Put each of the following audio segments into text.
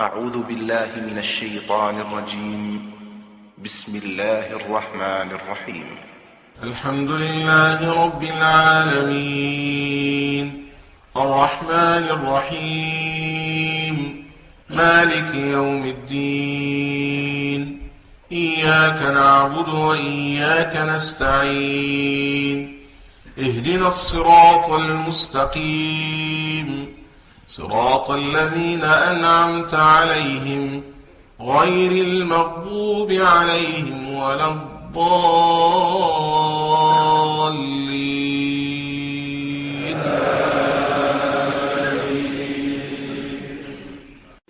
أعوذ بالله من الشيطان الرجيم. بسم الله الرحمن الرحيم. الحمد لله رب العالمين الرحمن الرحيم مالك يوم الدين إياك نعبد وإياك نستعين اهدنا الصراط المستقيم صراط الذين أنعمت عليهم غير المغضوب عليهم ولا الضالين.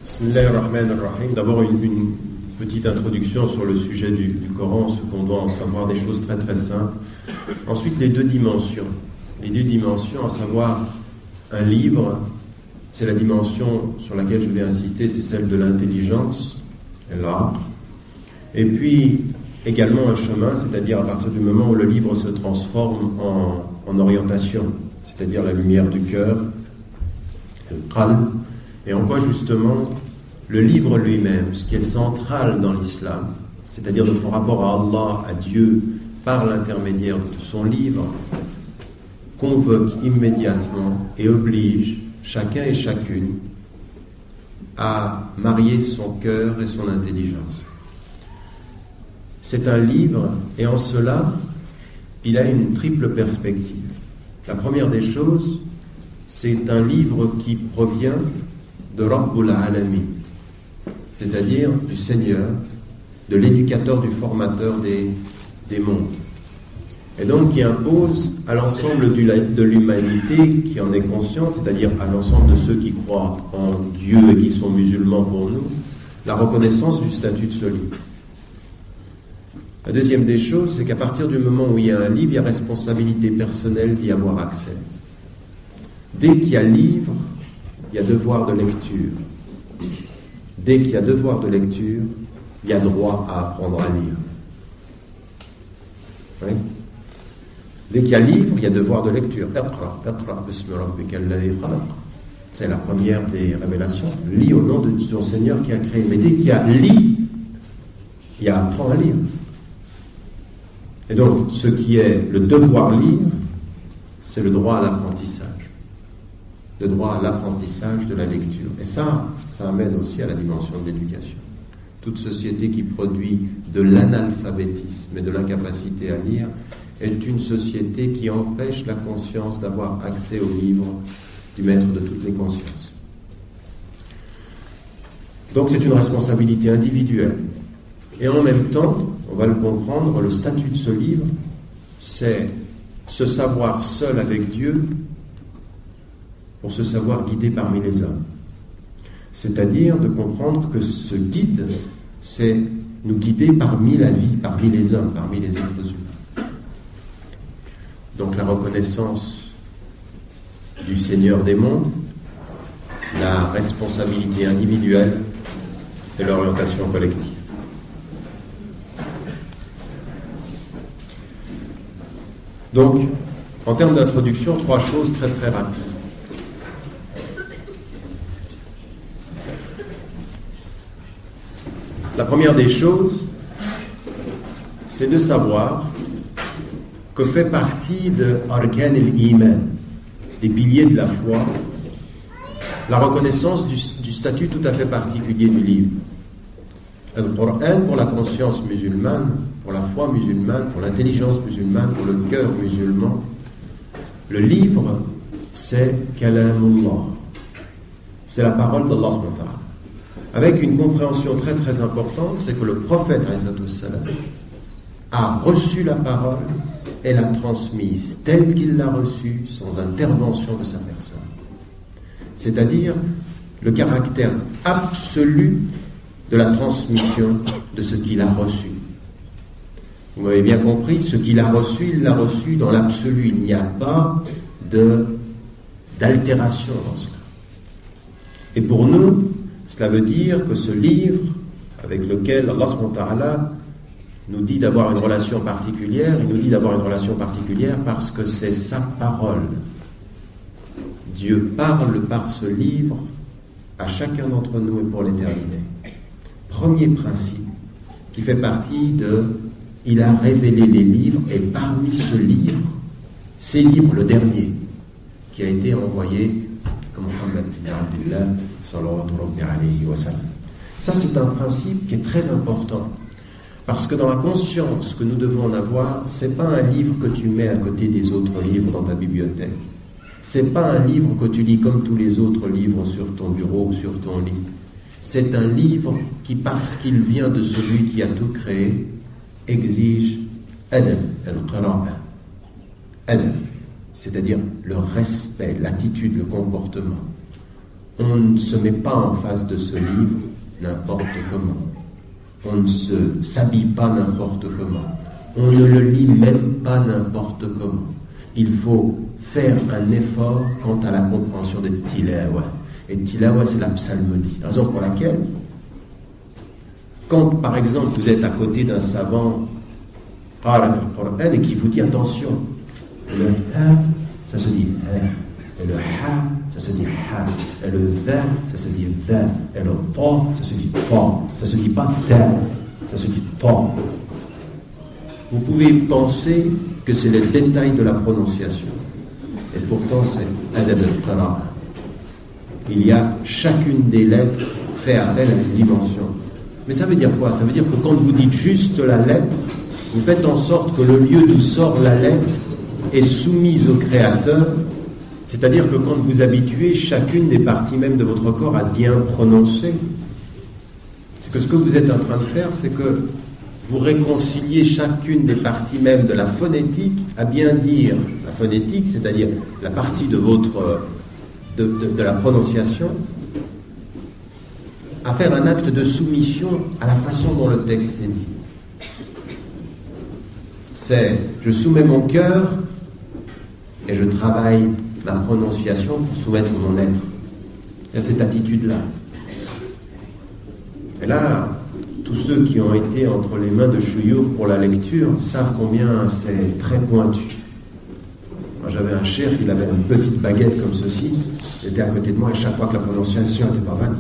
Bismillahirrahmanirrahim. D'abord une petite introduction sur le sujet du Coran, ce qu'on doit en savoir, des choses très très simples. Ensuite les deux dimensions, à savoir un livre. C'est la dimension sur laquelle je vais insister, c'est celle de l'intelligence, l'art. Et puis également un chemin, c'est-à-dire à partir du moment où le livre se transforme en orientation, c'est-à-dire la lumière du cœur, le qalb, et en quoi justement le livre lui-même, ce qui est central dans l'islam, c'est-à-dire notre rapport à Allah, à Dieu, par l'intermédiaire de son livre, convoque immédiatement et oblige chacun et chacune à marier son cœur et son intelligence. C'est un livre, et en cela, il a une triple perspective. La première des choses, c'est un livre qui provient de Rabbul Alamin, c'est-à-dire du Seigneur, de l'éducateur, du formateur des mondes. Et donc qui impose à l'ensemble de l'humanité qui en est consciente, c'est-à-dire à l'ensemble de ceux qui croient en Dieu et qui sont musulmans pour nous, la reconnaissance du statut de ce livre. La deuxième des choses, c'est qu'à partir du moment où il y a un livre, il y a responsabilité personnelle d'y avoir accès. Dès qu'il y a livre, il y a devoir de lecture. Dès qu'il y a devoir de lecture, il y a droit à apprendre à lire. Oui. Dès qu'il y a livre, il y a devoir de lecture. C'est la première des révélations. Lis au nom de ton Seigneur qui a créé. Mais dès qu'il y a lit, il y a apprendre à lire. Et donc, ce qui est le devoir lire, c'est le droit à l'apprentissage. Le droit à l'apprentissage de la lecture. Et ça amène aussi à la dimension de l'éducation. Toute société qui produit de l'analphabétisme et de l'incapacité à lire est une société qui empêche la conscience d'avoir accès au livre du maître de toutes les consciences. Donc c'est une responsabilité individuelle. Et en même temps, on va le comprendre, le statut de ce livre, c'est se savoir seul avec Dieu pour se savoir guidé parmi les hommes. C'est-à-dire de comprendre que ce guide, c'est nous guider parmi la vie, parmi les hommes, parmi les êtres humains. Donc la reconnaissance du Seigneur des mondes, la responsabilité individuelle et l'orientation collective. Donc, en termes d'introduction, 3 choses très très rapides. La première des choses, c'est de savoir que fait partie de Arkan al-Iman, des piliers de la foi, la reconnaissance du statut tout à fait particulier du livre. Le Coran, pour la conscience musulmane, pour la foi musulmane, pour l'intelligence musulmane, pour le cœur musulman, le livre, c'est Kalamullah. C'est la parole d'Allah subhanahu wa ta'ala. Avec une compréhension très très importante, c'est que le prophète a reçu la parole et l'a transmise telle qu'il l'a reçue, sans intervention de sa personne. C'est-à-dire le caractère absolu de la transmission de ce qu'il a reçu. Vous m'avez bien compris, ce qu'il a reçu, il l'a reçu dans l'absolu. Il n'y a pas d'altération dans cela. Et pour nous, cela veut dire que ce livre, avec lequel Allah subhanahu wa ta'ala nous dit d'avoir une relation particulière, il nous dit d'avoir une relation particulière parce que c'est sa parole. Dieu parle par ce livre à chacun d'entre nous et pour l'éternité. Premier principe qui fait partie de « Il a révélé les livres » et parmi ce livre, ces livres, le dernier, qui a été envoyé à Muhammad ibn Abdullah sallallahu alayhi wa sallam. Ça, c'est un principe qui est très important. Parce que dans la conscience que nous devons en avoir, c'est pas un livre que tu mets à côté des autres livres dans ta bibliothèque. C'est pas un livre que tu lis comme tous les autres livres sur ton bureau ou sur ton lit. C'est un livre qui, parce qu'il vient de celui qui a tout créé, exige adab al-qira'a. Adab, c'est-à-dire le respect, l'attitude, le comportement. On ne se met pas en face de ce livre n'importe comment. On ne s'habille pas n'importe comment. On ne le lit même pas n'importe comment. Il faut faire un effort quant à la compréhension de tilawa. Et tilawa, c'est la psalmodie. Raison pour laquelle, quand par exemple vous êtes à côté d'un savant et qui vous dit attention, le ha, ça se dit ha, et le ha, ça se dit ha, et le dha, ça se dit dha, et le ta, ça se dit ta, ça se dit pas ta, ça se dit ta. Vous pouvez penser que c'est les détails de la prononciation, et pourtant c'est adab al-qira'a. Il y a chacune des lettres fait appel à une dimension. Mais ça veut dire quoi? Ça veut dire que quand vous dites juste la lettre, vous faites en sorte que le lieu d'où sort la lettre est soumise au Créateur, c'est-à-dire que quand vous habituez chacune des parties même de votre corps à bien prononcer, c'est que ce que vous êtes en train de faire, c'est que vous réconciliez chacune des parties même de la phonétique à bien dire. La phonétique, c'est-à-dire la partie de votre de la prononciation, à faire un acte de soumission à la façon dont le texte est dit. C'est, je soumets mon cœur et je travaille ma prononciation pour soumettre mon être. Il y a cette attitude-là. Et là, tous ceux qui ont été entre les mains de Chouyour pour la lecture savent combien c'est très pointu. Moi, j'avais un cheikh, il avait une petite baguette comme ceci, il était à côté de moi et chaque fois que la prononciation était pas bonne,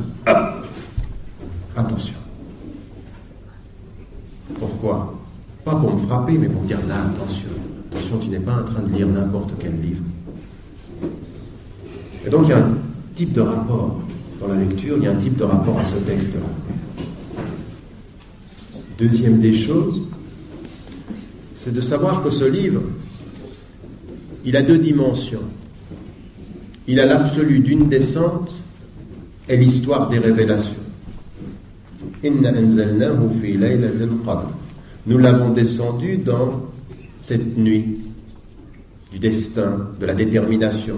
attention. Pourquoi? Pas pour me frapper, mais pour me dire là, attention. Attention, tu n'es pas en train de lire n'importe quel livre. Et donc, il y a un type de rapport dans la lecture, il y a un type de rapport à ce texte-là. Deuxième des choses, c'est de savoir que ce livre, il a deux dimensions. Il a l'absolu d'une descente et l'histoire des révélations. Inna anzalnahu fi laylatil qadr. Nous l'avons descendu dans cette nuit du destin, de la détermination.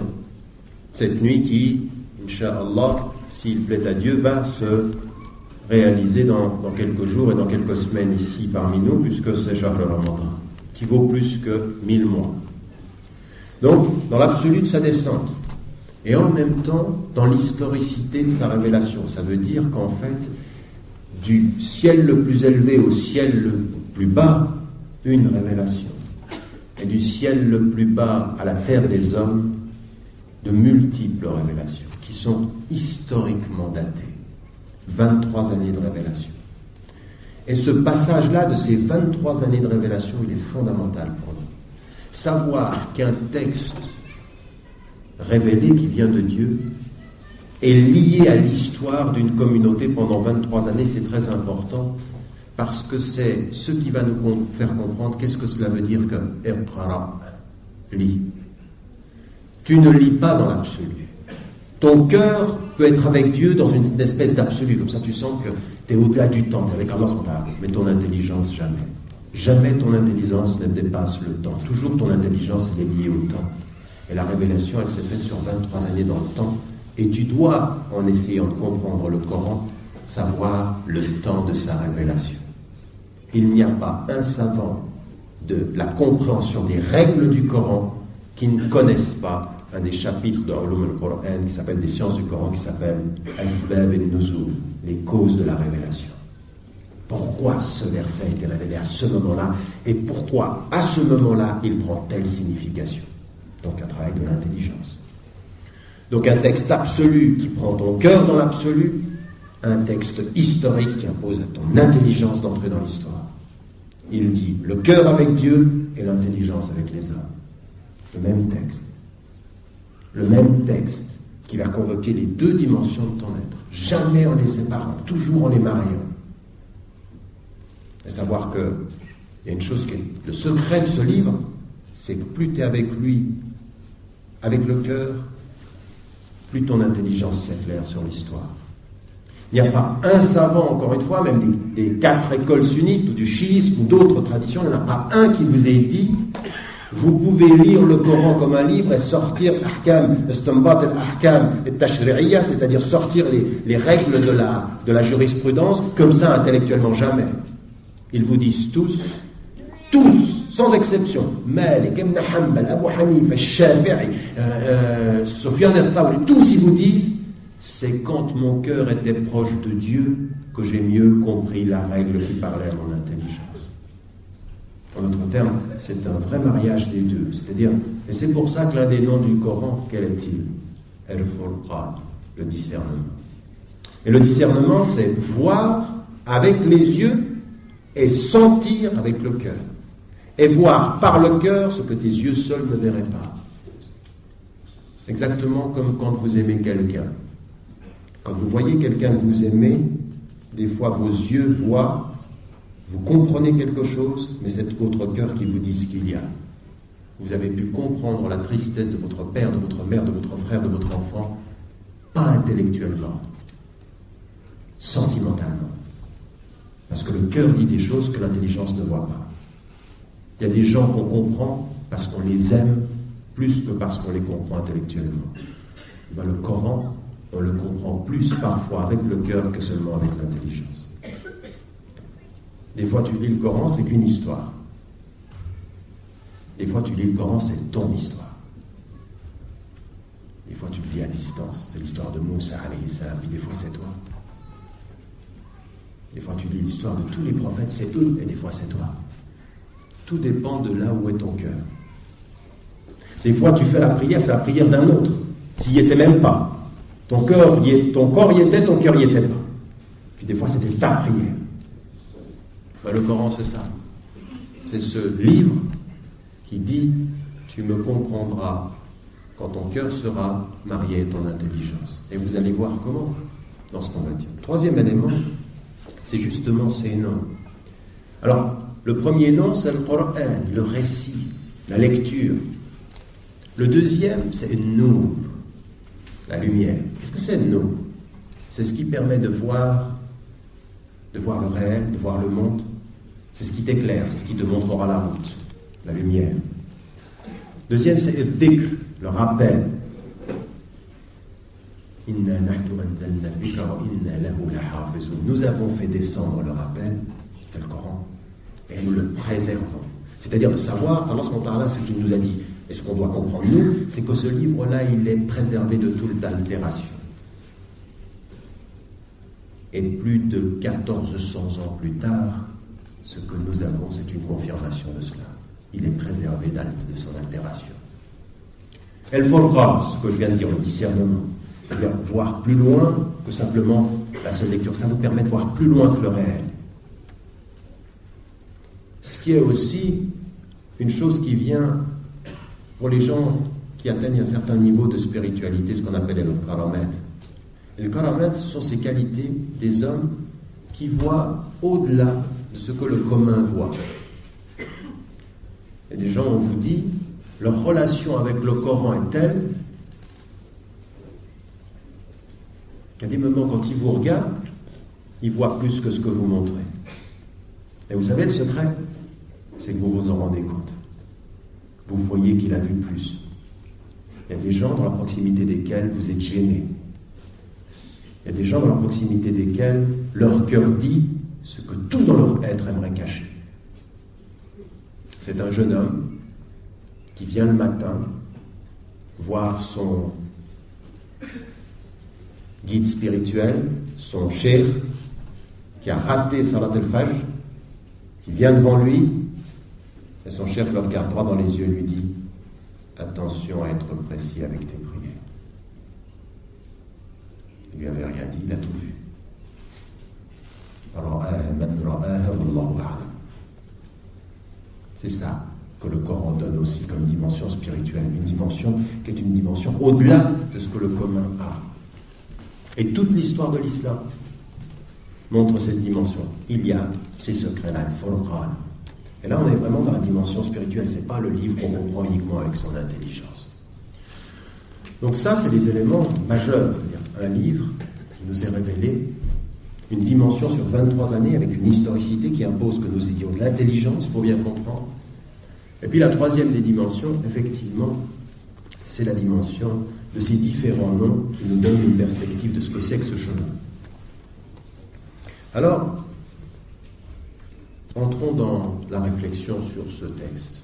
Cette nuit qui, Inch'Allah, s'il plaît à Dieu, va se réaliser dans quelques jours et dans quelques semaines ici parmi nous, puisque c'est Shahr Ramadan, qui vaut plus que 1000 mois. Donc, dans l'absolu de sa descente, et en même temps, dans l'historicité de sa révélation. Ça veut dire qu'en fait, du ciel le plus élevé au ciel le plus bas, une révélation. Et du ciel le plus bas à la terre des hommes, de multiples révélations, qui sont historiquement datées. 23 années de révélation. Et ce passage-là, de ces 23 années de révélation, il est fondamental pour nous. Savoir qu'un texte révélé qui vient de Dieu est lié à l'histoire d'une communauté pendant 23 années, c'est très important, parce que c'est ce qui va nous faire comprendre qu'est-ce que cela veut dire que Iqra, lis. Tu ne lis pas dans l'absolu. Ton cœur peut être avec Dieu dans une espèce d'absolu, comme ça tu sens que tu es au-delà du temps, tu es avec Allah, mais ton intelligence jamais. Jamais ton intelligence ne dépasse le temps. Toujours ton intelligence est liée au temps. Et la révélation, elle s'est faite sur 23 années dans le temps. Et tu dois, en essayant de comprendre le Coran, savoir le temps de sa révélation. Il n'y a pas un savant de la compréhension des règles du Coran qui ne connaisse pas un des chapitres de Ulum al-Qur'an qui s'appelle des sciences du Coran, qui s'appelle Asbab al-Nuzul, les causes de la révélation. Pourquoi ce verset a été révélé à ce moment-là et pourquoi, à ce moment-là, il prend telle signification. Donc un travail de l'intelligence. Donc un texte absolu qui prend ton cœur dans l'absolu, un texte historique qui impose à ton intelligence d'entrer dans l'histoire. Il dit le cœur avec Dieu et l'intelligence avec les hommes. Le même texte. Le même texte qui va convoquer les deux dimensions de ton être. Jamais en les séparant, toujours en les mariant. Et savoir que il y a une chose qui est le secret de ce livre, c'est que plus tu es avec lui, avec le cœur, plus ton intelligence s'éclaire sur l'histoire. Il n'y a pas un savant, encore une fois, même des 4 écoles sunnites ou du chiisme ou d'autres traditions, il n'y en a pas un qui vous ait dit vous pouvez lire le Coran comme un livre et sortir ahkam, istinbat al-ahkam et tashri'iyya, c'est-à-dire sortir les règles de la jurisprudence comme ça intellectuellement, jamais. Ils vous disent tous, sans exception, Malik, Ibn Hanbal, Abu Hanifa, Shafi'i, Sufyan al-Thawri, tous ils vous disent c'est quand mon cœur était proche de Dieu que j'ai mieux compris la règle qui parlait à mon intelligence. En d'autres termes, c'est un vrai mariage des deux. C'est-à-dire, et c'est pour ça que l'un des noms du Coran, quel est-il? Al-Furqan, le discernement. Et le discernement, c'est voir avec les yeux et sentir avec le cœur. Et voir par le cœur ce que tes yeux seuls ne verraient pas. Exactement comme quand vous aimez quelqu'un. Quand vous voyez quelqu'un que vous aimez, des fois vos yeux voient, vous comprenez quelque chose, mais c'est votre cœur qui vous dit ce qu'il y a. Vous avez pu comprendre la tristesse de votre père, de votre mère, de votre frère, de votre enfant, pas intellectuellement, sentimentalement. Parce que le cœur dit des choses que l'intelligence ne voit pas. Il y a des gens qu'on comprend parce qu'on les aime plus que parce qu'on les comprend intellectuellement. Ben, le Coran, on le comprend plus parfois avec le cœur que seulement avec l'intelligence. Des fois, tu lis le Coran, c'est qu'une histoire. Des fois, tu lis le Coran, c'est ton histoire. Des fois, tu le lis à distance. C'est l'histoire de Moussa, alayhi salam, puis des fois, c'est toi. Des fois, tu lis l'histoire de tous les prophètes, c'est eux, et des fois, c'est toi. Tout dépend de là où est ton cœur. Des fois, tu fais la prière, c'est la prière d'un autre. Tu n'y étais même pas. Ton corps y était, ton cœur y était pas. Puis des fois, c'était ta prière. Ben, le Coran, c'est ça. C'est ce livre qui dit « Tu me comprendras quand ton cœur sera marié à ton intelligence. » Et vous allez voir comment dans ce qu'on va dire. Troisième élément, c'est justement ces noms. Alors, le premier nom, c'est le Coran, le récit, la lecture. Le deuxième, c'est Nour, la lumière. Qu'est-ce que c'est Nour? C'est ce qui permet de voir le réel, de voir le monde. C'est ce qui t'éclaire, c'est ce qui te montrera la route, la lumière. Deuxième, c'est le dhikr, le rappel. Nous avons fait descendre le rappel, c'est le Coran, et nous le préservons. C'est-à-dire de savoir, Allah subhanahu wa ta'ala, ce qu'il nous a dit, et ce qu'on doit comprendre nous, c'est que ce livre-là, il est préservé de toute altération. Et plus de 1400 ans plus tard, ce que nous avons, c'est une confirmation de cela. Il est préservé de son altération. El-Furqan, ce que je viens de dire, le discernement. C'est-à-dire voir plus loin que simplement la seule lecture. Ça vous permet de voir plus loin que le réel. Ce qui est aussi une chose qui vient pour les gens qui atteignent un certain niveau de spiritualité, ce qu'on appelle le karamat. Et le karamat, ce sont ces qualités des hommes qui voient au-delà de ce que le commun voit. Et des gens, on vous dit, leur relation avec le Coran est telle qu'à des moments, quand ils vous regardent, ils voient plus que ce que vous montrez. Et vous savez, le secret, c'est que vous vous en rendez compte. Vous voyez qu'il a vu plus. Il y a des gens dans la proximité desquels vous êtes gênés. Il y a des gens dans la proximité desquels leur cœur dit ce que tout dans leur être aimerait cacher. C'est un jeune homme qui vient le matin voir son guide spirituel, son cheikh, qui a raté Salat al-Fajr, qui vient devant lui, et son cheikh le regarde droit dans les yeux et lui dit « Attention à être précis avec tes prières. Il lui avait rien dit, il a tout vu. C'est ça que le Coran donne aussi comme dimension spirituelle, une dimension qui est une dimension au-delà de ce que le commun a. Et toute l'histoire de l'islam montre cette dimension. Il y a ces secrets-là, le Furqan. Et là, on est vraiment dans la dimension spirituelle. Ce n'est pas le livre qu'on comprend uniquement avec son intelligence. Donc ça, c'est les éléments majeurs. C'est-à-dire un livre qui nous est révélé, une dimension sur 23 années avec une historicité qui impose que nous ayons de l'intelligence pour bien comprendre. Et puis la troisième des dimensions, effectivement, c'est la dimension de ces différents noms qui nous donnent une perspective de ce que c'est que ce chemin. Alors, entrons dans la réflexion sur ce texte.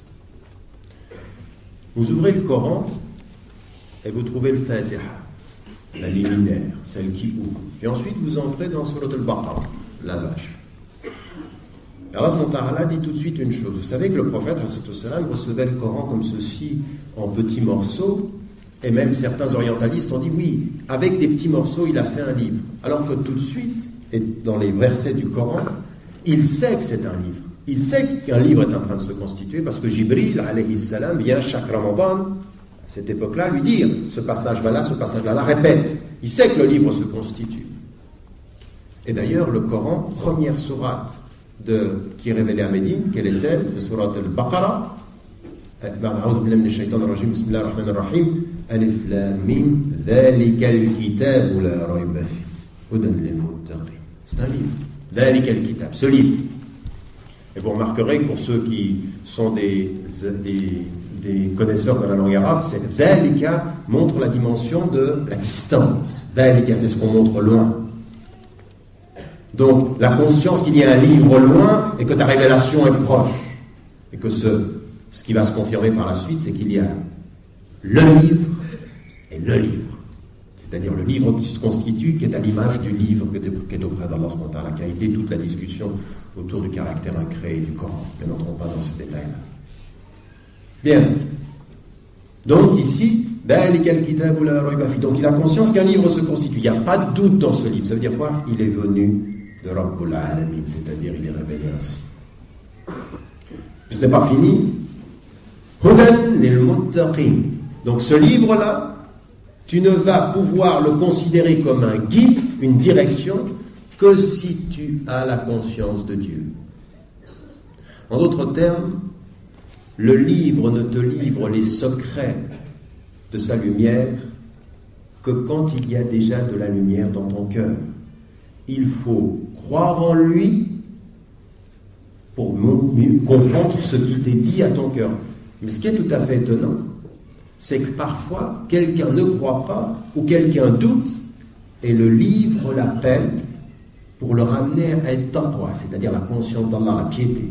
Vous ouvrez le Coran et vous trouvez le Fatiha, la liminaire, celle qui ouvre. Puis ensuite, vous entrez dans Surat al-Baqarah, la vache. Allah subhanahu wa ta'ala dit tout de suite une chose. Vous savez que le prophète recevait le Coran comme ceci, en petits morceaux, et même certains orientalistes ont dit oui, avec des petits morceaux, il a fait un livre. Alors que tout de suite, et dans les versets du Coran, il sait que c'est un livre. Il sait qu'un livre est en train de se constituer parce que Jibril, alayhi salam, vient chaque Ramadan, à cette époque-là, lui dire ce passage-là, ce passage-là, la répète. Il sait que le livre se constitue. Et d'ailleurs, le Coran, première sourate qui est révélée à Médine, quelle est-elle? C'est sourate al-Baqarah. A'udhu billahi minash shaitanir rajim, bismillahir rahmanir rahim. Alif lam mim, dhalikal kitabu la rayba fihi, hudan lil muttaqin. C'est un livre. Dhalikal kitab, ce livre. Et vous remarquerez que pour ceux qui sont des connaisseurs de la langue arabe, cette dhalika montre la dimension de la distance. Dhalika, c'est ce qu'on montre loin. Donc, la conscience qu'il y a un livre loin et que ta révélation est proche. Et que ce qui va se confirmer par la suite, c'est qu'il y a le livre et le livre. C'est-à-dire le livre qui se constitue, qui est à l'image du livre qui est auprès d'Allah subhanahu wa ta'ala, qui a été toute la discussion autour du caractère incréé du Coran. Mais n'entrons pas dans ce détail-là. Bien. Donc ici, donc il a conscience qu'un livre se constitue. Il n'y a pas de doute dans ce livre. Ça veut dire quoi? Il est venu de Rabbul Alamin, c'est-à-dire il est révélé ainsi. Ce n'est pas fini. Hudan lil muttaqin. Donc ce livre-là, tu ne vas pouvoir le considérer comme un guide, une direction, que si tu as la conscience de Dieu. En d'autres termes, le livre ne te livre les secrets de sa lumière que quand il y a déjà de la lumière dans ton cœur. Il faut croire en lui pour mieux comprendre ce qui t'est dit à ton cœur. Mais ce qui est tout à fait étonnant, c'est que parfois, quelqu'un ne croit pas ou quelqu'un doute et le livre l'appelle pour le ramener à être taqwa, c'est-à-dire la conscience d'Allah, la piété.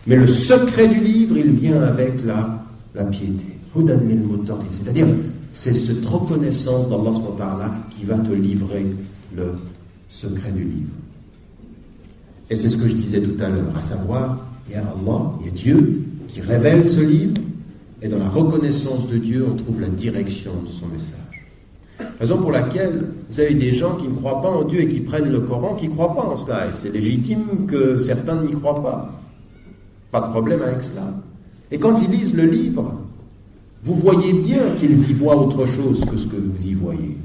Mais le secret du livre, il vient avec la piété. Hudan lil muttaqin, c'est-à-dire c'est cette reconnaissance d'Allah subhanahu wa ta'ala qui va te livrer le secret du livre. Et c'est ce que je disais tout à l'heure, à savoir, il y a Allah, il y a Dieu qui révèle ce livre, et dans la reconnaissance de Dieu, on trouve la direction de son message. Raison pour laquelle vous avez des gens qui ne croient pas en Dieu et qui prennent le Coran, qui ne croient pas en cela, et c'est légitime que certains n'y croient pas. Pas de problème avec cela. Et quand ils lisent le livre, vous voyez bien qu'ils y voient autre chose que ce que vous y voyez.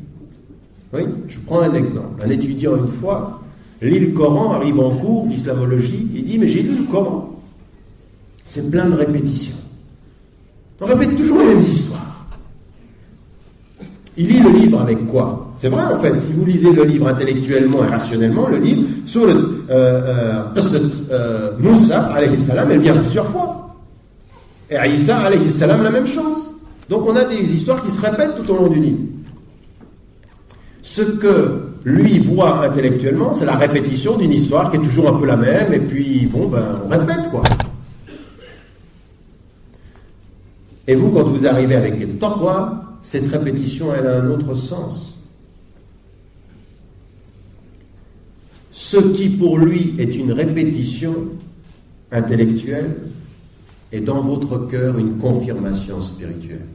Oui, je prends un exemple. Un étudiant, une fois, lit le Coran, arrive en cours d'islamologie, il dit « Mais j'ai lu le Coran. C'est plein de répétitions. On répète toujours les mêmes histoires. » Il lit le livre avec quoi? C'est vrai en fait, si vous lisez le livre intellectuellement et rationnellement, le livre, sur Moussa alayhi salam, elle vient plusieurs fois. Et Isa alayhi salam, la même chose. Donc on a des histoires qui se répètent tout au long du livre. Ce que lui voit intellectuellement, c'est la répétition d'une histoire qui est toujours un peu la même, et puis on répète quoi. Et vous, quand vous arrivez avec le taqwa, cette répétition, elle a un autre sens. Ce qui pour lui est une répétition intellectuelle est dans votre cœur une confirmation spirituelle.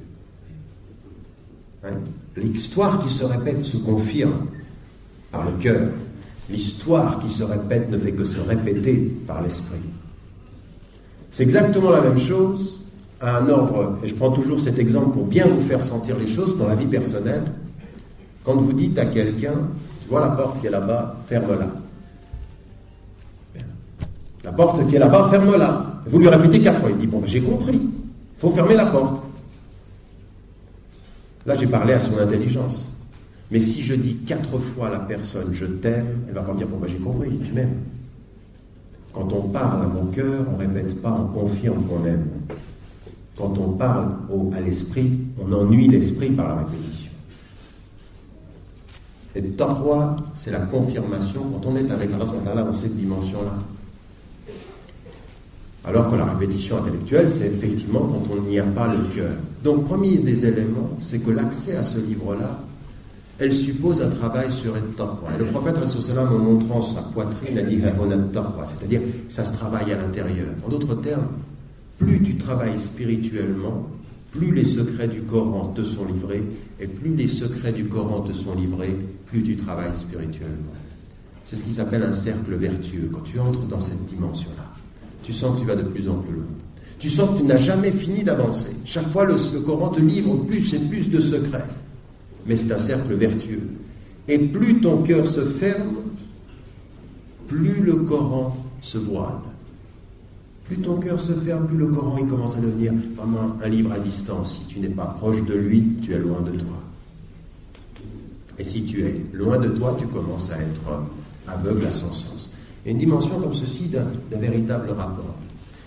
Hein? L'histoire qui se répète se confirme par le cœur. L'histoire qui se répète ne fait que se répéter par l'esprit. C'est exactement la même chose à un ordre, et je prends toujours cet exemple pour bien vous faire sentir les choses dans la vie personnelle. Quand vous dites à quelqu'un, tu vois la porte qui est là-bas, ferme-la. La porte qui est là-bas, ferme-la. Vous lui répétez 4 fois, il dit, bon, j'ai compris, il faut fermer la porte. Là, j'ai parlé à son intelligence. Mais si je dis 4 fois à la personne, je t'aime, elle va pas dire, bon, j'ai compris, tu m'aimes. Quand on parle à mon cœur, on ne répète pas, on confirme qu'on aime. Quand on parle à l'esprit, on ennuie l'esprit par la répétition. Et taqwa, c'est la confirmation quand on est avec Allah dans cette dimension-là. Alors que la répétition intellectuelle, c'est effectivement quand on n'y a pas le cœur. Donc, premier des éléments, c'est que l'accès à ce livre-là, elle suppose un travail sur at-taqwa. Et le prophète, en montrant sa poitrine, a dit « taqwa », c'est-à-dire ça se travaille à l'intérieur. En d'autres termes, plus tu travailles spirituellement, plus les secrets du Coran te sont livrés, et plus les secrets du Coran te sont livrés, plus tu travailles spirituellement. C'est ce qui s'appelle un cercle vertueux. Quand tu entres dans cette dimension-là, tu sens que tu vas de plus en plus loin. Tu sens que tu n'as jamais fini d'avancer. Chaque fois, le Coran te livre plus et plus de secrets. Mais c'est un cercle vertueux. Et plus ton cœur se ferme, plus le Coran se voile. Plus ton cœur se ferme, plus le Coran il commence à devenir vraiment un livre à distance. Si tu n'es pas proche de lui, tu es loin de toi. Et si tu es loin de toi, tu commences à être aveugle à son sens. Il y a une dimension comme ceci d'un véritable rapport.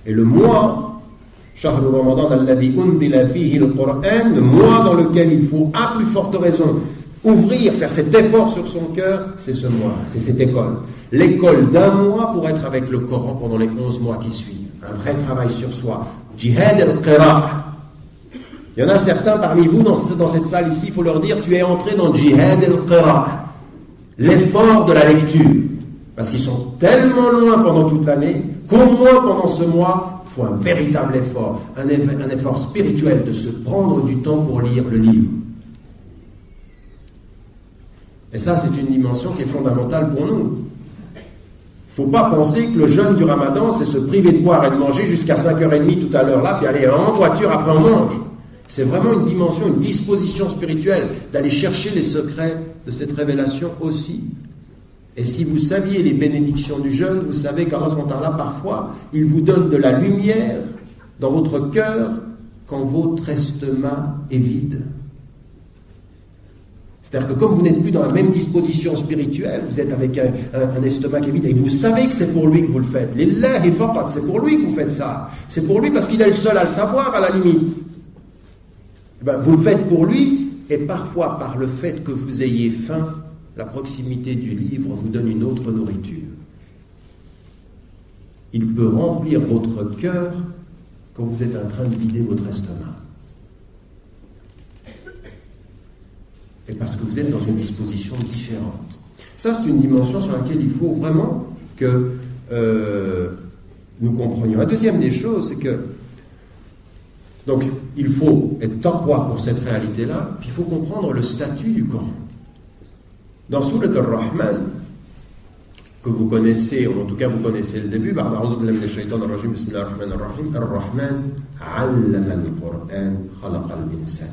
Et le mois, Shahr Ramadan alladhi unzila fihi al-Qur'an, le mois dans lequel il faut, à plus forte raison, ouvrir, faire cet effort sur son cœur, c'est ce mois, c'est cette école. L'école d'un mois pour être avec le Coran pendant les 11 mois qui suivent. Un vrai travail sur soi. Jihad al-Qira'a. Il y en a certains parmi vous dans cette salle ici, il faut leur dire, tu es entré dans Jihad al-Qira'a. L'effort de la lecture. Parce qu'ils sont tellement loin pendant toute l'année, qu'au moins pendant ce mois, il faut un véritable effort, un effort spirituel, de se prendre du temps pour lire le livre. Et ça, c'est une dimension qui est fondamentale pour nous. Il ne faut pas penser que le jeûne du Ramadan, c'est se priver de boire et de manger jusqu'à 5h30 tout à l'heure là, puis aller en voiture, après on mange. C'est vraiment une dimension, une disposition spirituelle, d'aller chercher les secrets de cette révélation aussi. Et si vous saviez les bénédictions du jeûne, vous savez qu'Allah SWT, parfois, il vous donne de la lumière dans votre cœur quand votre estomac est vide. C'est-à-dire que comme vous n'êtes plus dans la même disposition spirituelle, vous êtes avec un estomac qui est vide, et vous savez que c'est pour lui que vous le faites. Lillahi faqat, c'est pour lui que vous faites ça. C'est pour lui parce qu'il est le seul à le savoir, à la limite. Vous le faites pour lui, et parfois par le fait que vous ayez faim, la proximité du livre vous donne une autre nourriture. Il peut remplir votre cœur quand vous êtes en train de vider votre estomac. Et parce que vous êtes dans une disposition différente. Ça, c'est une dimension sur laquelle il faut vraiment que nous comprenions. La deuxième des choses, c'est que donc il faut être taqwa pour cette réalité-là, puis il faut comprendre le statut du Coran. Dans Surat Ar-Rahman, que vous connaissez, ou en tout cas vous connaissez le début, Ar-Rahman, allama al-Qur'an, khalaqa al-insan.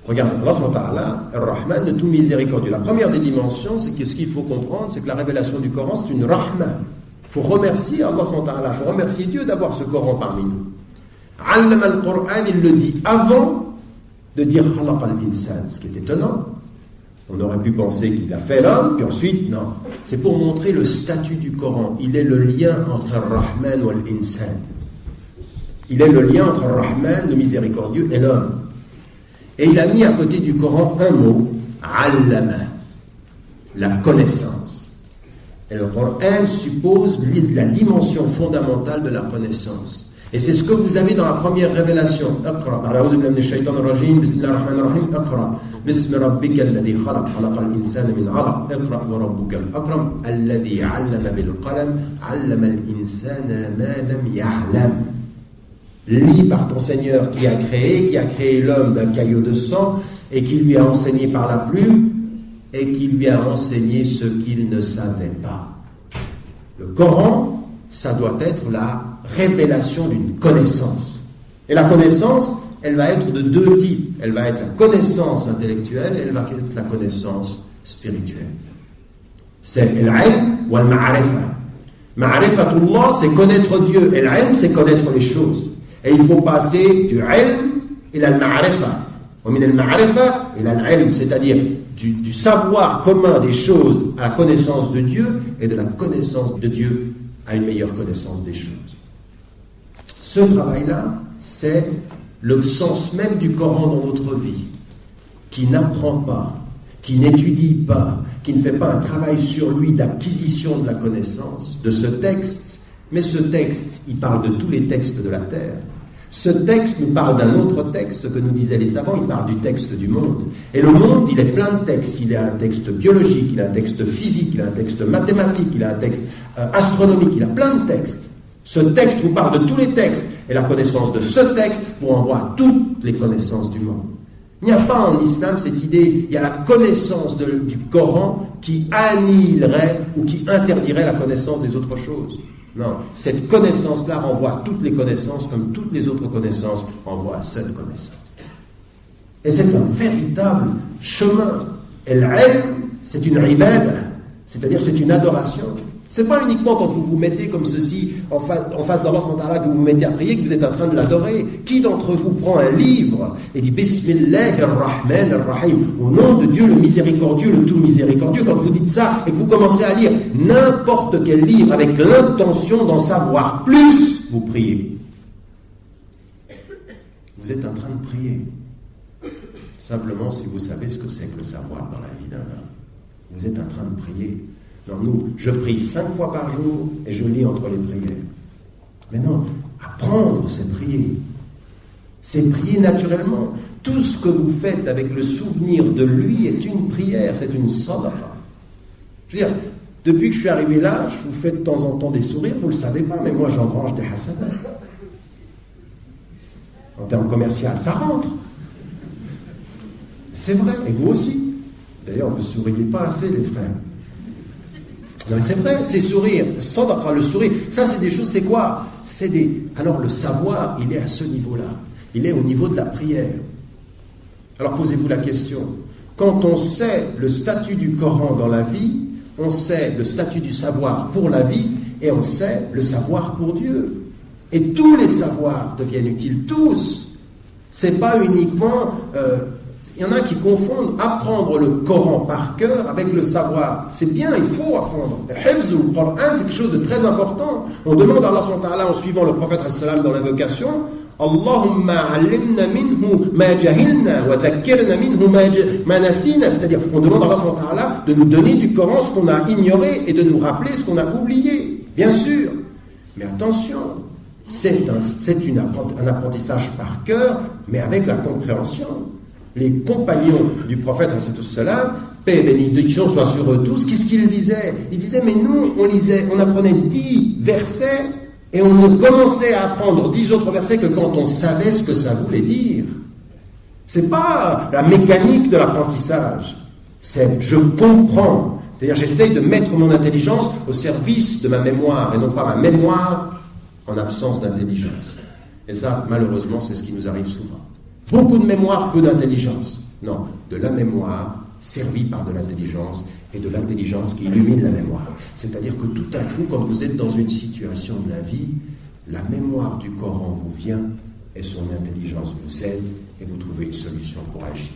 Regardez, Allah, Ar-Rahman, le tout miséricordieux. La première des dimensions, c'est que ce qu'il faut comprendre, c'est que la révélation du Coran, c'est une rahma. Il faut remercier Allah, il faut remercier Dieu d'avoir ce Coran parmi nous. Allama al-Qur'an, il le dit avant de dire khalaqa al-insan, ce qui est étonnant. On aurait pu penser qu'il a fait l'homme, puis ensuite, non. C'est pour montrer le statut du Coran. Il est le lien entre Ar-Rahman et l'Insan. Il est le lien entre Ar-Rahman, le miséricordieux, et l'homme. Et il a mis à côté du Coran un mot, Allama, la connaissance. Et le Coran suppose la dimension fondamentale de la connaissance. Et c'est ce que vous avez dans la première révélation. Iqra, a'udhu billahi minash shaitanir rajim, bismillahir rahmanir rahim, iqra, bismi rabbikal ladhi khalaq, khalaqal insana min 'alaq, iqra wa rabbukal akram, alladhi 'allama bil qalam, 'allama al insana ma lam ya'lam. Lis par ton Seigneur qui a créé l'homme d'un caillot de sang et qui lui a enseigné par la plume et qui lui a enseigné ce qu'il ne savait pas. Le Coran, ça doit être la révélation d'une connaissance. Et la connaissance, elle va être de deux types. Elle va être la connaissance intellectuelle et elle va être la connaissance spirituelle. C'est l'ilm ou al-ma'arifa. Ma'arifatullah, c'est connaître Dieu. Et l'ilm, c'est connaître les choses. Et il faut passer du ilm ila al-ma'arifa. Wa min al-ma'arifa ila al-ilm, c'est-à-dire du savoir commun des choses à la connaissance de Dieu et de la connaissance de Dieu à une meilleure connaissance des choses. Ce travail-là, c'est le sens même du Coran dans notre vie, qui n'apprend pas, qui n'étudie pas, qui ne fait pas un travail sur lui d'acquisition de la connaissance de ce texte, mais ce texte, il parle de tous les textes de la terre. Ce texte nous parle d'un autre texte que nous disaient les savants, il parle du texte du monde. Et le monde, il est plein de textes. Il a un texte biologique, il a un texte physique, il a un texte mathématique, il a un texte astronomique, il a plein de textes. Ce texte vous parle de tous les textes. Et la connaissance de ce texte vous renvoie à toutes les connaissances du monde. Il n'y a pas en islam cette idée, il y a la connaissance du Coran qui annihilerait ou qui interdirait la connaissance des autres choses. Non, cette connaissance-là renvoie à toutes les connaissances, comme toutes les autres connaissances renvoient à cette connaissance. Et c'est un véritable chemin. Et l'ilm, c'est une ibadah, c'est-à-dire c'est une adoration. C'est pas uniquement quand vous vous mettez comme ceci en face d'Allah que vous vous mettez à prier que vous êtes en train de l'adorer. Qui d'entre vous prend un livre et dit Bismillahir Rahmanir Rahim, au nom de Dieu le miséricordieux, le tout miséricordieux, quand vous dites ça et que vous commencez à lire n'importe quel livre avec l'intention d'en savoir plus, vous priez. Vous êtes en train de prier. Simplement si vous savez ce que c'est que le savoir dans la vie d'un homme. Vous êtes en train de prier. Non, nous, je prie 5 fois par jour et je lis entre les prières. Mais non, apprendre, c'est prier. C'est prier naturellement. Tout ce que vous faites avec le souvenir de lui est une prière, c'est une sadaqa. Je veux dire, depuis que je suis arrivé là, je vous fais de temps en temps des sourires, vous ne le savez pas, mais moi j'engrange des hasanats. En termes commerciaux, ça rentre. C'est vrai, et vous aussi. D'ailleurs, vous ne souriez pas assez, les frères. Non mais c'est vrai, c'est sourire, sadaqa, le sourire, ça c'est des choses, c'est quoi? Alors le savoir, il est à ce niveau-là, il est au niveau de la prière. Alors posez-vous la question, quand on sait le statut du Coran dans la vie, on sait le statut du savoir pour la vie, et on sait le savoir pour Dieu. Et tous les savoirs deviennent utiles, tous. C'est pas uniquement... il y en a qui confondent apprendre le Coran par cœur avec le savoir. C'est bien, il faut apprendre. Hifz ou Coran, c'est quelque chose de très important. On demande à Allah subhanahu wa ta'ala en suivant le prophète sallam dans l'invocation, Allahumma allimna minhu ma jahilna wa dhakkirna minhu ma nasina. C'est-à-dire, on demande à Allah subhanahu wa ta'ala de nous donner du Coran ce qu'on a ignoré et de nous rappeler ce qu'on a oublié. Bien sûr. Mais attention, c'est un apprentissage par cœur, mais avec la compréhension. Les compagnons du prophète, paix et bénédiction soit sur eux tous, qu'est-ce qu'ils disaient? Ils disaient, mais nous, on apprenait 10 versets et on ne commençait à apprendre 10 autres versets que quand on savait ce que ça voulait dire. C'est pas la mécanique de l'apprentissage, c'est je comprends. C'est-à-dire, j'essaye de mettre mon intelligence au service de ma mémoire et non pas ma mémoire en absence d'intelligence. Et ça, malheureusement, c'est ce qui nous arrive souvent. Beaucoup de mémoire, peu d'intelligence. Non, de la mémoire servie par de l'intelligence et de l'intelligence qui illumine la mémoire. C'est-à-dire que tout à coup, quand vous êtes dans une situation de la vie, la mémoire du Coran vous vient et son intelligence vous aide et vous trouvez une solution pour agir.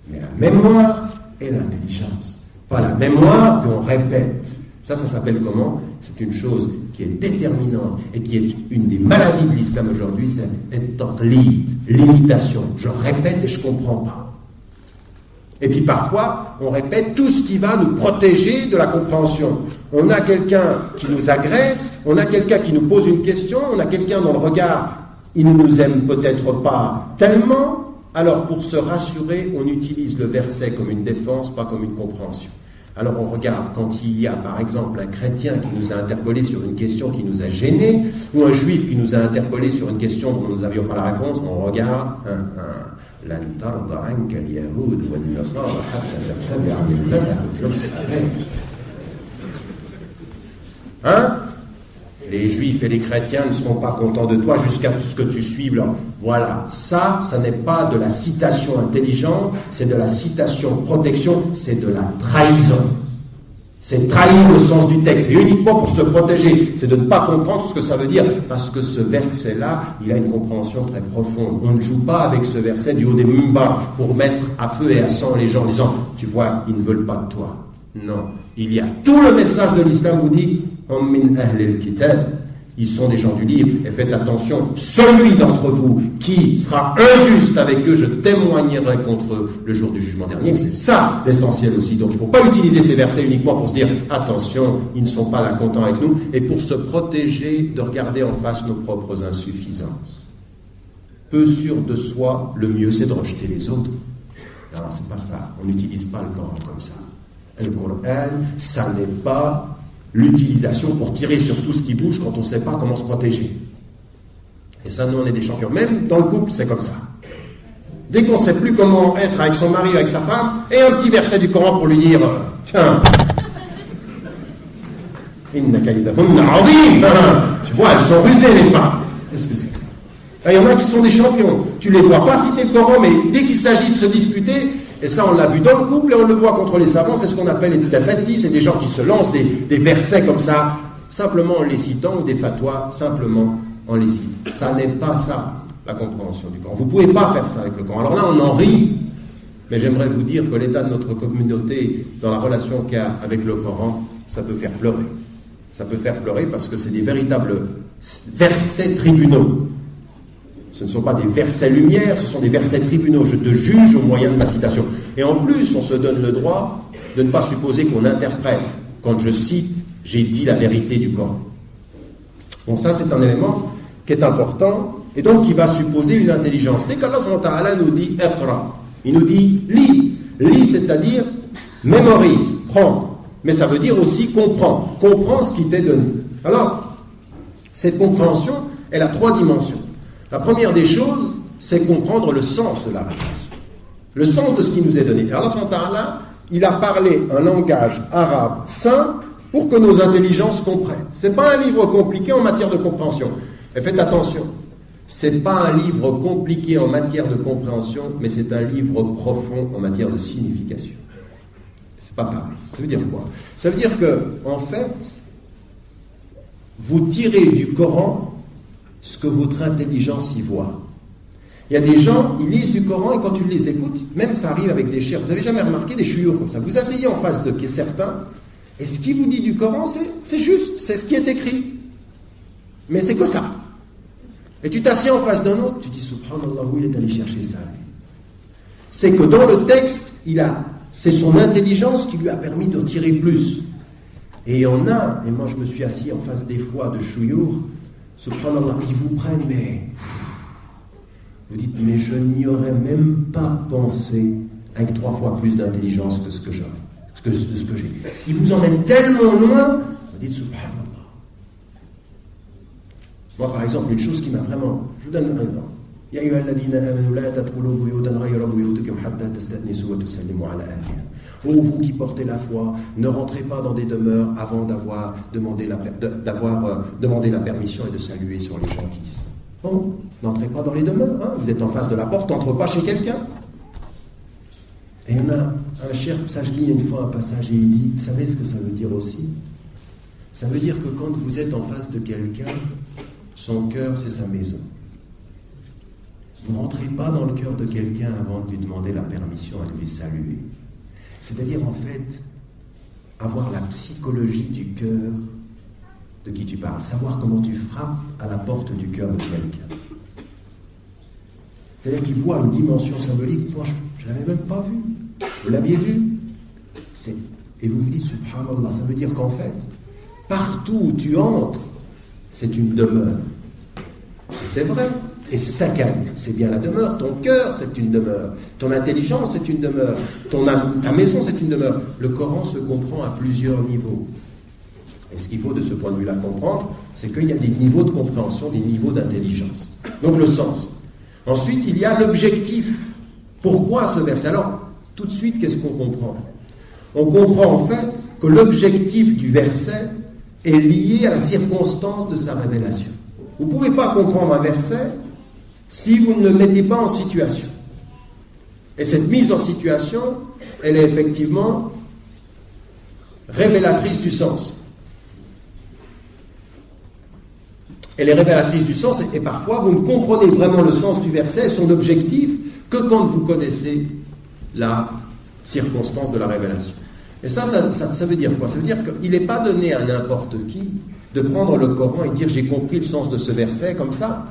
Mais la mémoire et l'intelligence. Pas la mémoire qu'on répète. Ça s'appelle comment? C'est une chose qui est déterminante et qui est une des maladies de l'islam aujourd'hui, c'est l'imitation. Je répète et je ne comprends pas. Et puis parfois, on répète tout ce qui va nous protéger de la compréhension. On a quelqu'un qui nous agresse, on a quelqu'un qui nous pose une question, on a quelqu'un dont le regard, il ne nous aime peut-être pas tellement, alors pour se rassurer, on utilise le verset comme une défense, pas comme une compréhension. Alors on regarde quand il y a par exemple un chrétien qui nous a interpellé sur une question qui nous a gênés, ou un juif qui nous a interpellé sur une question dont nous n'avions pas la réponse, on regarde hein? Les juifs et les chrétiens ne seront pas contents de toi jusqu'à ce que tu suives leur... Voilà, ça n'est pas de la citation intelligente, c'est de la citation protection, c'est de la trahison. C'est trahir le sens du texte, et uniquement pour se protéger, c'est de ne pas comprendre ce que ça veut dire, parce que ce verset-là, il a une compréhension très profonde. On ne joue pas avec ce verset du haut des mimbars pour mettre à feu et à sang les gens en disant, tu vois, ils ne veulent pas de toi. Non, il y a tout le message de l'islam vous dit, ils sont des gens du livre, et faites attention, celui d'entre vous qui sera injuste avec eux, je témoignerai contre eux le jour du jugement dernier. C'est ça l'essentiel aussi. Donc il ne faut pas utiliser ces versets uniquement pour se dire attention, ils ne sont pas là contents avec nous, et pour se protéger de regarder en face nos propres insuffisances. Peu sûr de soi, le mieux c'est de rejeter les autres. Non, c'est pas ça. On n'utilise pas le Coran comme ça. Le Coran, ça n'est pas l'utilisation pour tirer sur tout ce qui bouge quand on ne sait pas comment se protéger. Et ça, nous, on est des champions. Même dans le couple, c'est comme ça. Dès qu'on ne sait plus comment être avec son mari ou avec sa femme, et un petit verset du Coran pour lui dire tiens, inna kaydahunna azim, tu vois, elles sont rusées, les femmes. Qu'est-ce que c'est que ça? Il y en a qui sont des champions. Tu ne les vois pas citer le Coran, mais dès qu'il s'agit de se disputer, et ça on l'a vu dans le couple et on le voit contre les savants, c'est ce qu'on appelle les tafadis, c'est des gens qui se lancent des versets comme ça, simplement en les citant, ou des fatwas, simplement en les citant. Ça n'est pas ça, la compréhension du Coran. Vous ne pouvez pas faire ça avec le Coran. Alors là, on en rit, mais j'aimerais vous dire que l'état de notre communauté, dans la relation qu'il y a avec le Coran, ça peut faire pleurer. Ça peut faire pleurer parce que c'est des véritables versets tribunaux. Ce ne sont pas des versets lumière, ce sont des versets tribunaux. Je te juge au moyen de ma citation. Et en plus, on se donne le droit de ne pas supposer qu'on interprète. Quand je cite, j'ai dit la vérité du Coran. Donc ça, c'est un élément qui est important et donc qui va supposer une intelligence. Dès qu'Allah nous dit « Iqra », il nous dit « lis ». Lis, c'est-à-dire mémorise, prends. Mais ça veut dire aussi comprends. Comprends ce qui t'est donné. Alors, cette compréhension, elle a 3 dimensions. La première des choses, c'est comprendre le sens de la révélation. Le sens de ce qui nous est donné. Alors Allah, il a parlé un langage arabe simple pour que nos intelligences comprennent. Ce n'est pas un livre compliqué en matière de compréhension. Et faites attention, ce n'est pas un livre compliqué en matière de compréhension, mais c'est un livre profond en matière de signification. C'est pas pareil. Ça veut dire quoi? Ça veut dire que, en fait, vous tirez du Coran ce que votre intelligence y voit. Il y a des gens, ils lisent du Coran et quand tu les écoutes, même ça arrive avec des chers. Vous n'avez jamais remarqué des chouyours comme ça? Vous asseyez en face de certains et ce qui vous dit du Coran, c'est juste, c'est ce qui est écrit. Mais c'est que ça. Et tu t'assieds en face d'un autre, tu dis subhanallah, où il est allé chercher ça? C'est que dans le texte, c'est son intelligence qui lui a permis d'en tirer plus. Et il y en a, et moi je me suis assis en face des fois de chouyours, subhanallah, ils vous prennent, mais vous dites, mais je n'y aurais même pas pensé avec 3 fois plus d'intelligence que ce que j'aurais, de ce que j'ai. Ils vous emmènent tellement loin, vous dites subhanallah. Moi, par exemple, une chose qui m'a vraiment... Je vous donne un exemple. Ya ayyuha alladhina amanu la tadkhulu buyutan ghayra buyutikum hatta tasta'nisu wa tusallimu ala ahliha. Ô vous qui portez la foi, ne rentrez pas dans des demeures avant d'avoir demandé la permission et de saluer sur les gens qui y sont. Bon, n'entrez pas dans les demeures, hein, vous êtes en face de la porte, n'entrez pas chez quelqu'un. Et il y en a un cher, ça je lis une fois un passage et il dit, vous savez ce que ça veut dire aussi? Ça veut dire que quand vous êtes en face de quelqu'un, son cœur c'est sa maison. Vous ne rentrez pas dans le cœur de quelqu'un avant de lui demander la permission et de lui saluer. C'est-à-dire, en fait, avoir la psychologie du cœur de qui tu parles. Savoir comment tu frappes à la porte du cœur de quelqu'un. C'est-à-dire qu'il voit une dimension symbolique. Moi, je ne l'avais même pas vue. Vous l'aviez vue. Et vous vous dites, subhanallah, ça veut dire qu'en fait, partout où tu entres, c'est une demeure. Et c'est vrai. Et sakan, c'est bien la demeure. Ton cœur, c'est une demeure. Ton intelligence, c'est une demeure. Ta maison, c'est une demeure. Le Coran se comprend à plusieurs niveaux. Et ce qu'il faut de ce point de vue-là comprendre, c'est qu'il y a des niveaux de compréhension, des niveaux d'intelligence. Donc le sens. Ensuite, il y a l'objectif. Pourquoi ce verset? Alors, tout de suite, qu'est-ce qu'on comprend? On comprend en fait que l'objectif du verset est lié à la circonstance de sa révélation. Vous ne pouvez pas comprendre un verset si vous ne le mettez pas en situation. Et cette mise en situation, elle est effectivement révélatrice du sens. Elle est révélatrice du sens et parfois vous ne comprenez vraiment le sens du verset et son objectif que quand vous connaissez la circonstance de la révélation. Et ça veut dire quoi? Ça veut dire qu'il n'est pas donné à n'importe qui de prendre le Coran et dire j'ai compris le sens de ce verset comme ça.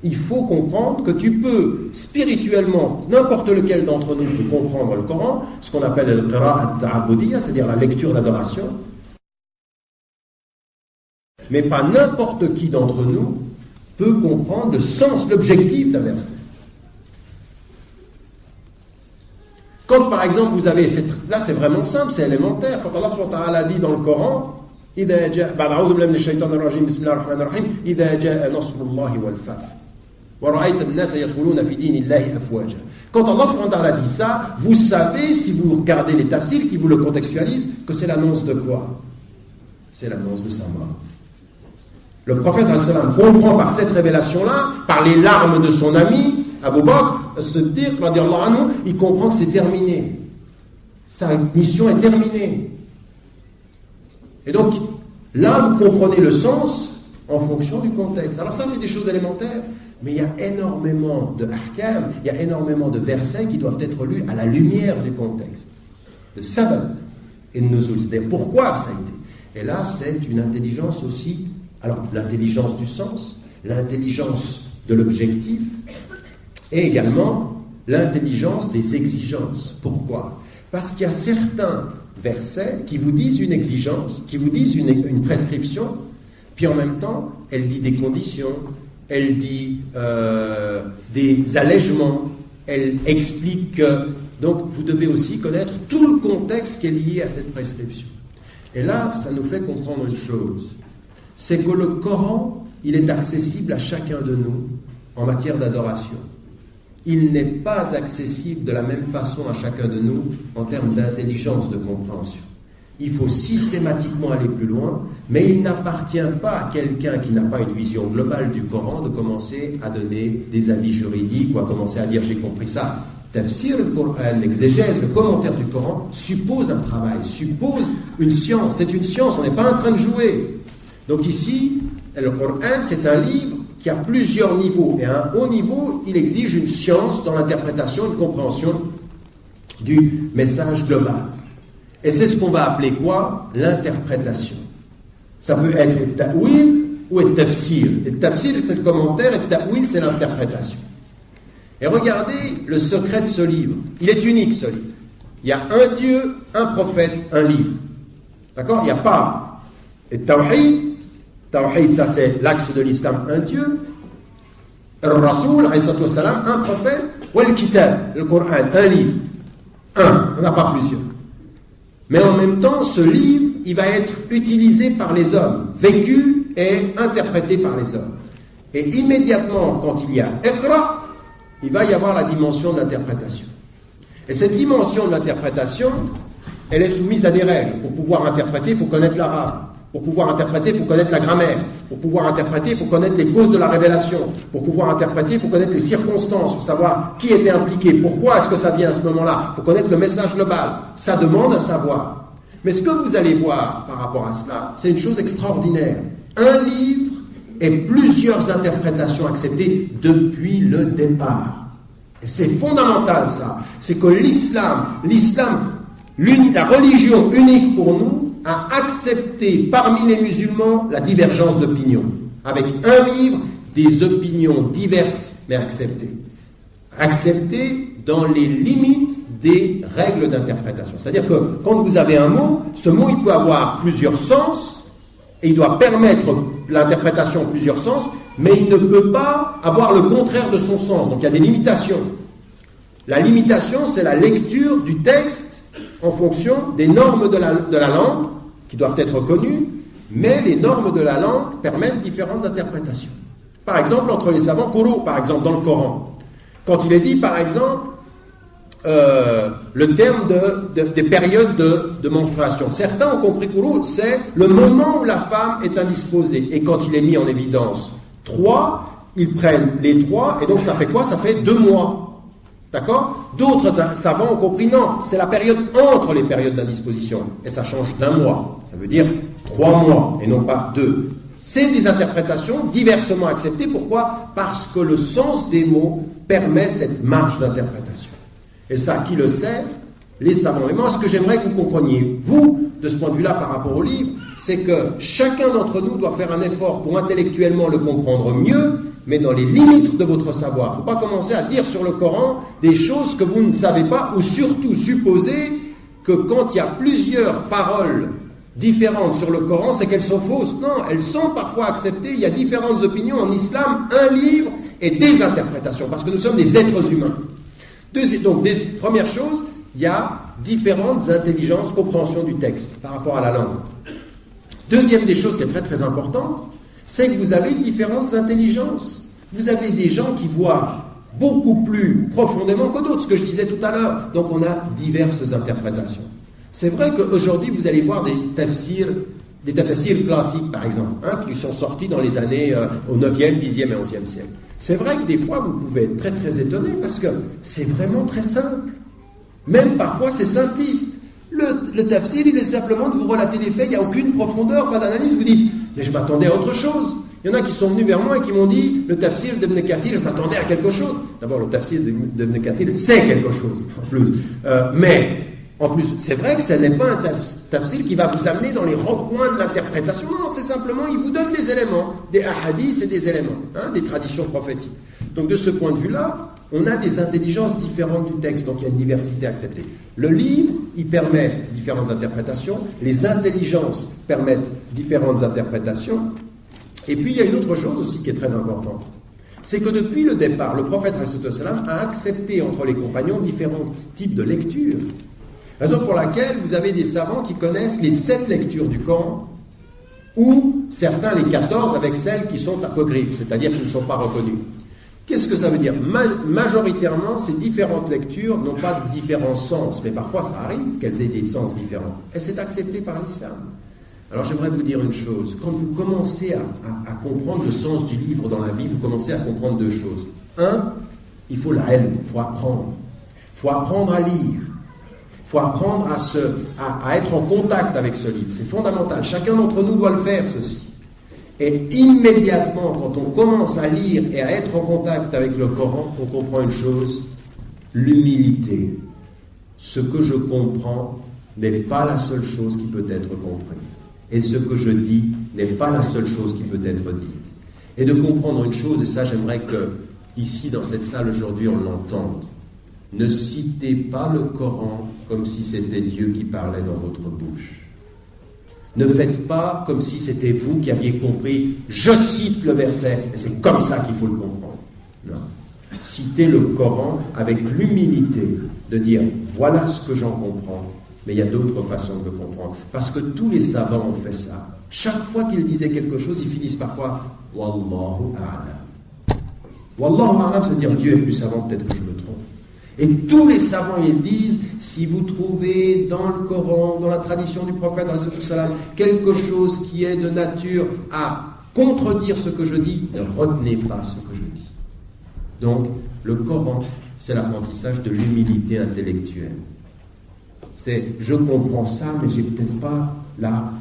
Il faut comprendre que tu peux spirituellement, n'importe lequel d'entre nous peut comprendre le Coran, ce qu'on appelle le qira'at ta'abudiyya, c'est-à-dire la lecture d'adoration, mais pas n'importe qui d'entre nous peut comprendre le sens, l'objectif d'un verset. Quand par exemple vous avez, là c'est vraiment simple, c'est élémentaire, quand Allah subhanahu wa ta'ala dit dans le Coran, إذا جاء بعد أعوذ بالله من الشيطان الرجيم بسم الله الرحمن الرحيم إذا جاء نصر الله والفتح ورأيت الناس يدخلون في دين الله أفواجا. Quand Allah subhanahu wa ta'ala dit ça, vous savez, si vous regardez les tafsirs qui vous le contextualisent, que c'est l'annonce de quoi? C'est l'annonce de sa mort. Le prophète ﷺ comprend par cette révélation-là, par les larmes de son ami Abu Bakr as-Siddiq radiyallahu anhu, il comprend que c'est terminé. Sa mission est terminée. Et donc, là, vous comprenez le sens en fonction du contexte. Alors ça, c'est des choses élémentaires, mais il y a énormément de ahkam, il y a énormément de versets qui doivent être lus à la lumière du contexte. Le sabab et le nuzul, c'est-à-dire pourquoi ça a été. Et là, c'est une intelligence aussi, alors l'intelligence du sens, l'intelligence de l'objectif, et également l'intelligence des exigences. Pourquoi? Parce qu'il y a certains versets qui vous disent une exigence, qui vous disent une prescription, puis en même temps, elle dit des conditions, elle dit des allègements, elle explique que... Donc, vous devez aussi connaître tout le contexte qui est lié à cette prescription. Et là, ça nous fait comprendre une chose, c'est que le Coran, il est accessible à chacun de nous en matière d'adoration. Il n'est pas accessible de la même façon à chacun de nous en termes d'intelligence de compréhension. Il faut systématiquement aller plus loin, mais il n'appartient pas à quelqu'un qui n'a pas une vision globale du Coran de commencer à donner des avis juridiques ou à commencer à dire j'ai compris ça. Tafsir le Coran, l'exégèse, le commentaire du Coran suppose un travail, suppose une science. C'est une science, on n'est pas en train de jouer. Donc ici, le Coran, c'est un livre qui a plusieurs niveaux. Et à un haut niveau, il exige une science dans l'interprétation, une compréhension du message global. Et c'est ce qu'on va appeler quoi? L'interprétation. Ça peut être le ta'wil ou le tafsir. Le tafsir, c'est le commentaire, et le ta'wil, c'est l'interprétation. Et regardez le secret de ce livre. Il est unique, ce livre. Il y a un Dieu, un prophète, un livre. D'accord? Il n'y a pas le tawhid. Tawhid, ça c'est l'axe de l'islam, un Dieu. Le Rasoul, un prophète. Ou le kitab, le Coran, un livre. Un, on n'a pas plusieurs. Mais en même temps, ce livre, il va être utilisé par les hommes, vécu et interprété par les hommes. Et immédiatement, quand il y a Iqra, il va y avoir la dimension de l'interprétation. Et cette dimension de l'interprétation, elle est soumise à des règles. Pour pouvoir interpréter, il faut connaître l'arabe. Pour pouvoir interpréter, il faut connaître la grammaire. Pour pouvoir interpréter, il faut connaître les causes de la révélation. Pour pouvoir interpréter, il faut connaître les circonstances. Il faut savoir qui était impliqué. Pourquoi est-ce que ça vient à ce moment-là? Il faut connaître le message global. Ça demande à savoir. Mais ce que vous allez voir par rapport à cela, c'est une chose extraordinaire. Un livre et plusieurs interprétations acceptées depuis le départ. Et c'est fondamental ça. C'est que l'islam, la religion unique pour nous, a accepté parmi les musulmans la divergence d'opinion. Avec un livre, des opinions diverses, mais acceptées. Acceptées dans les limites des règles d'interprétation. C'est-à-dire que quand vous avez un mot, ce mot il peut avoir plusieurs sens, et il doit permettre l'interprétation en plusieurs sens, mais il ne peut pas avoir le contraire de son sens. Donc il y a des limitations. La limitation, c'est la lecture du texte en fonction des normes de la langue, qui doivent être connues, mais les normes de la langue permettent différentes interprétations. Par exemple, entre les savants, Quru, par exemple, dans le Coran, quand il est dit, par exemple, le terme des périodes de menstruation. Certains ont compris Quru, c'est le moment où la femme est indisposée. Et quand il est mis en évidence 3, ils prennent les 3, et donc ça fait quoi? Ça fait 2 mois. D'accord? D'autres savants ont compris, non, c'est la période entre les périodes d'indisposition. Et ça change d'1 mois. Ça veut dire 3 mois, et non pas 2. C'est des interprétations diversement acceptées. Pourquoi? Parce que le sens des mots permet cette marge d'interprétation. Et ça, qui le sait? Les savants. Et moi, ce que j'aimerais que vous compreniez, vous, de ce point de vue-là, par rapport au livre, c'est que chacun d'entre nous doit faire un effort pour intellectuellement le comprendre mieux, mais dans les limites de votre savoir. Il ne faut pas commencer à dire sur le Coran des choses que vous ne savez pas, ou surtout supposer que quand il y a plusieurs paroles différentes sur le Coran, c'est qu'elles sont fausses. Non, elles sont parfois acceptées. Il y a différentes opinions en islam, un livre et des interprétations, parce que nous sommes des êtres humains. Donc, première chose, il y a différentes intelligences, compréhension du texte par rapport à la langue. Deuxième des choses qui est très très importante, c'est que vous avez différentes intelligences. Vous avez des gens qui voient beaucoup plus profondément que d'autres, ce que je disais tout à l'heure. Donc on a diverses interprétations. C'est vrai qu'aujourd'hui, vous allez voir des tafsirs classiques, par exemple, qui sont sortis dans les années au 9e, 10e et 11e siècle. C'est vrai que des fois, vous pouvez être très très étonné parce que c'est vraiment très simple. Même parfois, c'est simpliste. Le tafsir, il est simplement de vous relater les faits, il n'y a aucune profondeur, pas d'analyse. Vous dites, mais je m'attendais à autre chose. Il y en a qui sont venus vers moi et qui m'ont dit, le tafsir d'Ibn Kathir, je m'attendais à quelque chose. D'abord, le tafsir d'Ibn Kathir, c'est quelque chose, en plus. Mais, en plus, c'est vrai que ce n'est pas un tafsir qui va vous amener dans les recoins de l'interprétation. Non, c'est simplement, il vous donne des éléments, des hadiths et des éléments, des traditions prophétiques. Donc, de ce point de vue-là, on a des intelligences différentes du texte, donc il y a une diversité acceptée. Le livre, il permet différentes interprétations, les intelligences permettent différentes interprétations, et puis il y a une autre chose aussi qui est très importante, c'est que depuis le départ, le prophète a accepté entre les compagnons différents types de lectures, raison pour laquelle vous avez des savants qui connaissent les 7 lectures du Coran, ou certains les 14 avec celles qui sont apocryphes, c'est-à-dire qui ne sont pas reconnues. Qu'est-ce que ça veut dire? Majoritairement, ces différentes lectures n'ont pas de différents sens, mais parfois ça arrive qu'elles aient des sens différents. Et c'est accepté par l'islam. Alors j'aimerais vous dire une chose. Quand vous commencez à comprendre le sens du livre dans la vie, vous commencez à comprendre 2 choses. 1, il faut la ilm, il faut apprendre. Il faut apprendre à lire. Il faut apprendre à être en contact avec ce livre. C'est fondamental. Chacun d'entre nous doit le faire, ceci. Et immédiatement, quand on commence à lire et à être en contact avec le Coran, on comprend une chose, l'humilité. Ce que je comprends n'est pas la seule chose qui peut être comprise. Et ce que je dis n'est pas la seule chose qui peut être dite. Et de comprendre une chose, et ça j'aimerais que, ici dans cette salle aujourd'hui, on l'entende. Ne citez pas le Coran comme si c'était Dieu qui parlait dans votre bouche. Ne faites pas comme si c'était vous qui aviez compris, je cite le verset, et c'est comme ça qu'il faut le comprendre. Non. Citez le Coran avec l'humilité de dire, voilà ce que j'en comprends, mais il y a d'autres façons de le comprendre. Parce que tous les savants ont fait ça. Chaque fois qu'ils disaient quelque chose, ils finissent par quoi? Wallahu a'lam. Wallahu a'lam, ça veut dire Dieu est plus savant, peut-être que je me trompe. Et tous les savants, ils disent, si vous trouvez dans le Coran, dans la tradition du prophète, quelque chose qui est de nature à contredire ce que je dis, ne retenez pas ce que je dis. Donc, le Coran, c'est l'apprentissage de l'humilité intellectuelle. C'est, je comprends ça, mais j'ai peut-être pas là.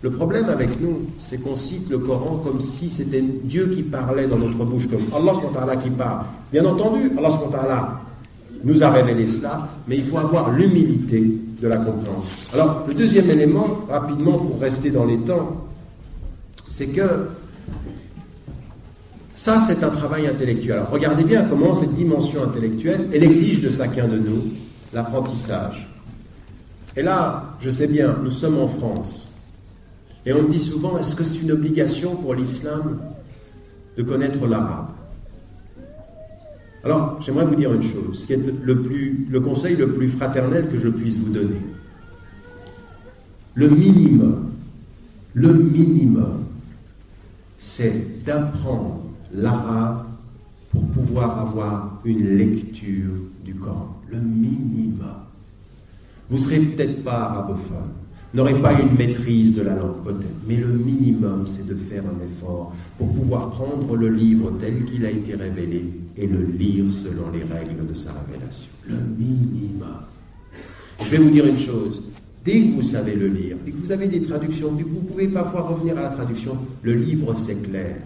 Le problème avec nous, c'est qu'on cite le Coran comme si c'était Dieu qui parlait dans notre bouche, comme Allah subhanahu wa ta'ala qui parle. Bien entendu, Allah subhanahu wa ta'ala nous a révélé cela, mais il faut avoir l'humilité de la compréhension. Alors, le deuxième élément, rapidement pour rester dans les temps, c'est que ça, c'est un travail intellectuel. Alors, regardez bien comment cette dimension intellectuelle, elle exige de chacun de nous l'apprentissage. Et là, je sais bien, nous sommes en France. Et on me dit souvent, est-ce que c'est une obligation pour l'islam de connaître l'arabe? Alors, j'aimerais vous dire une chose, qui est le conseil le plus fraternel que je puisse vous donner. Le minimum, c'est d'apprendre l'arabe pour pouvoir avoir une lecture du Coran. Le minimum. Vous ne serez peut-être pas arabophone, n'aurez pas une maîtrise de la langue peut-être, mais le minimum, c'est de faire un effort pour pouvoir prendre le livre tel qu'il a été révélé et le lire selon les règles de sa révélation. Le minimum. Je vais vous dire une chose. Dès que vous savez le lire, et que vous avez des traductions, puis que vous pouvez parfois revenir à la traduction, le livre c'est clair.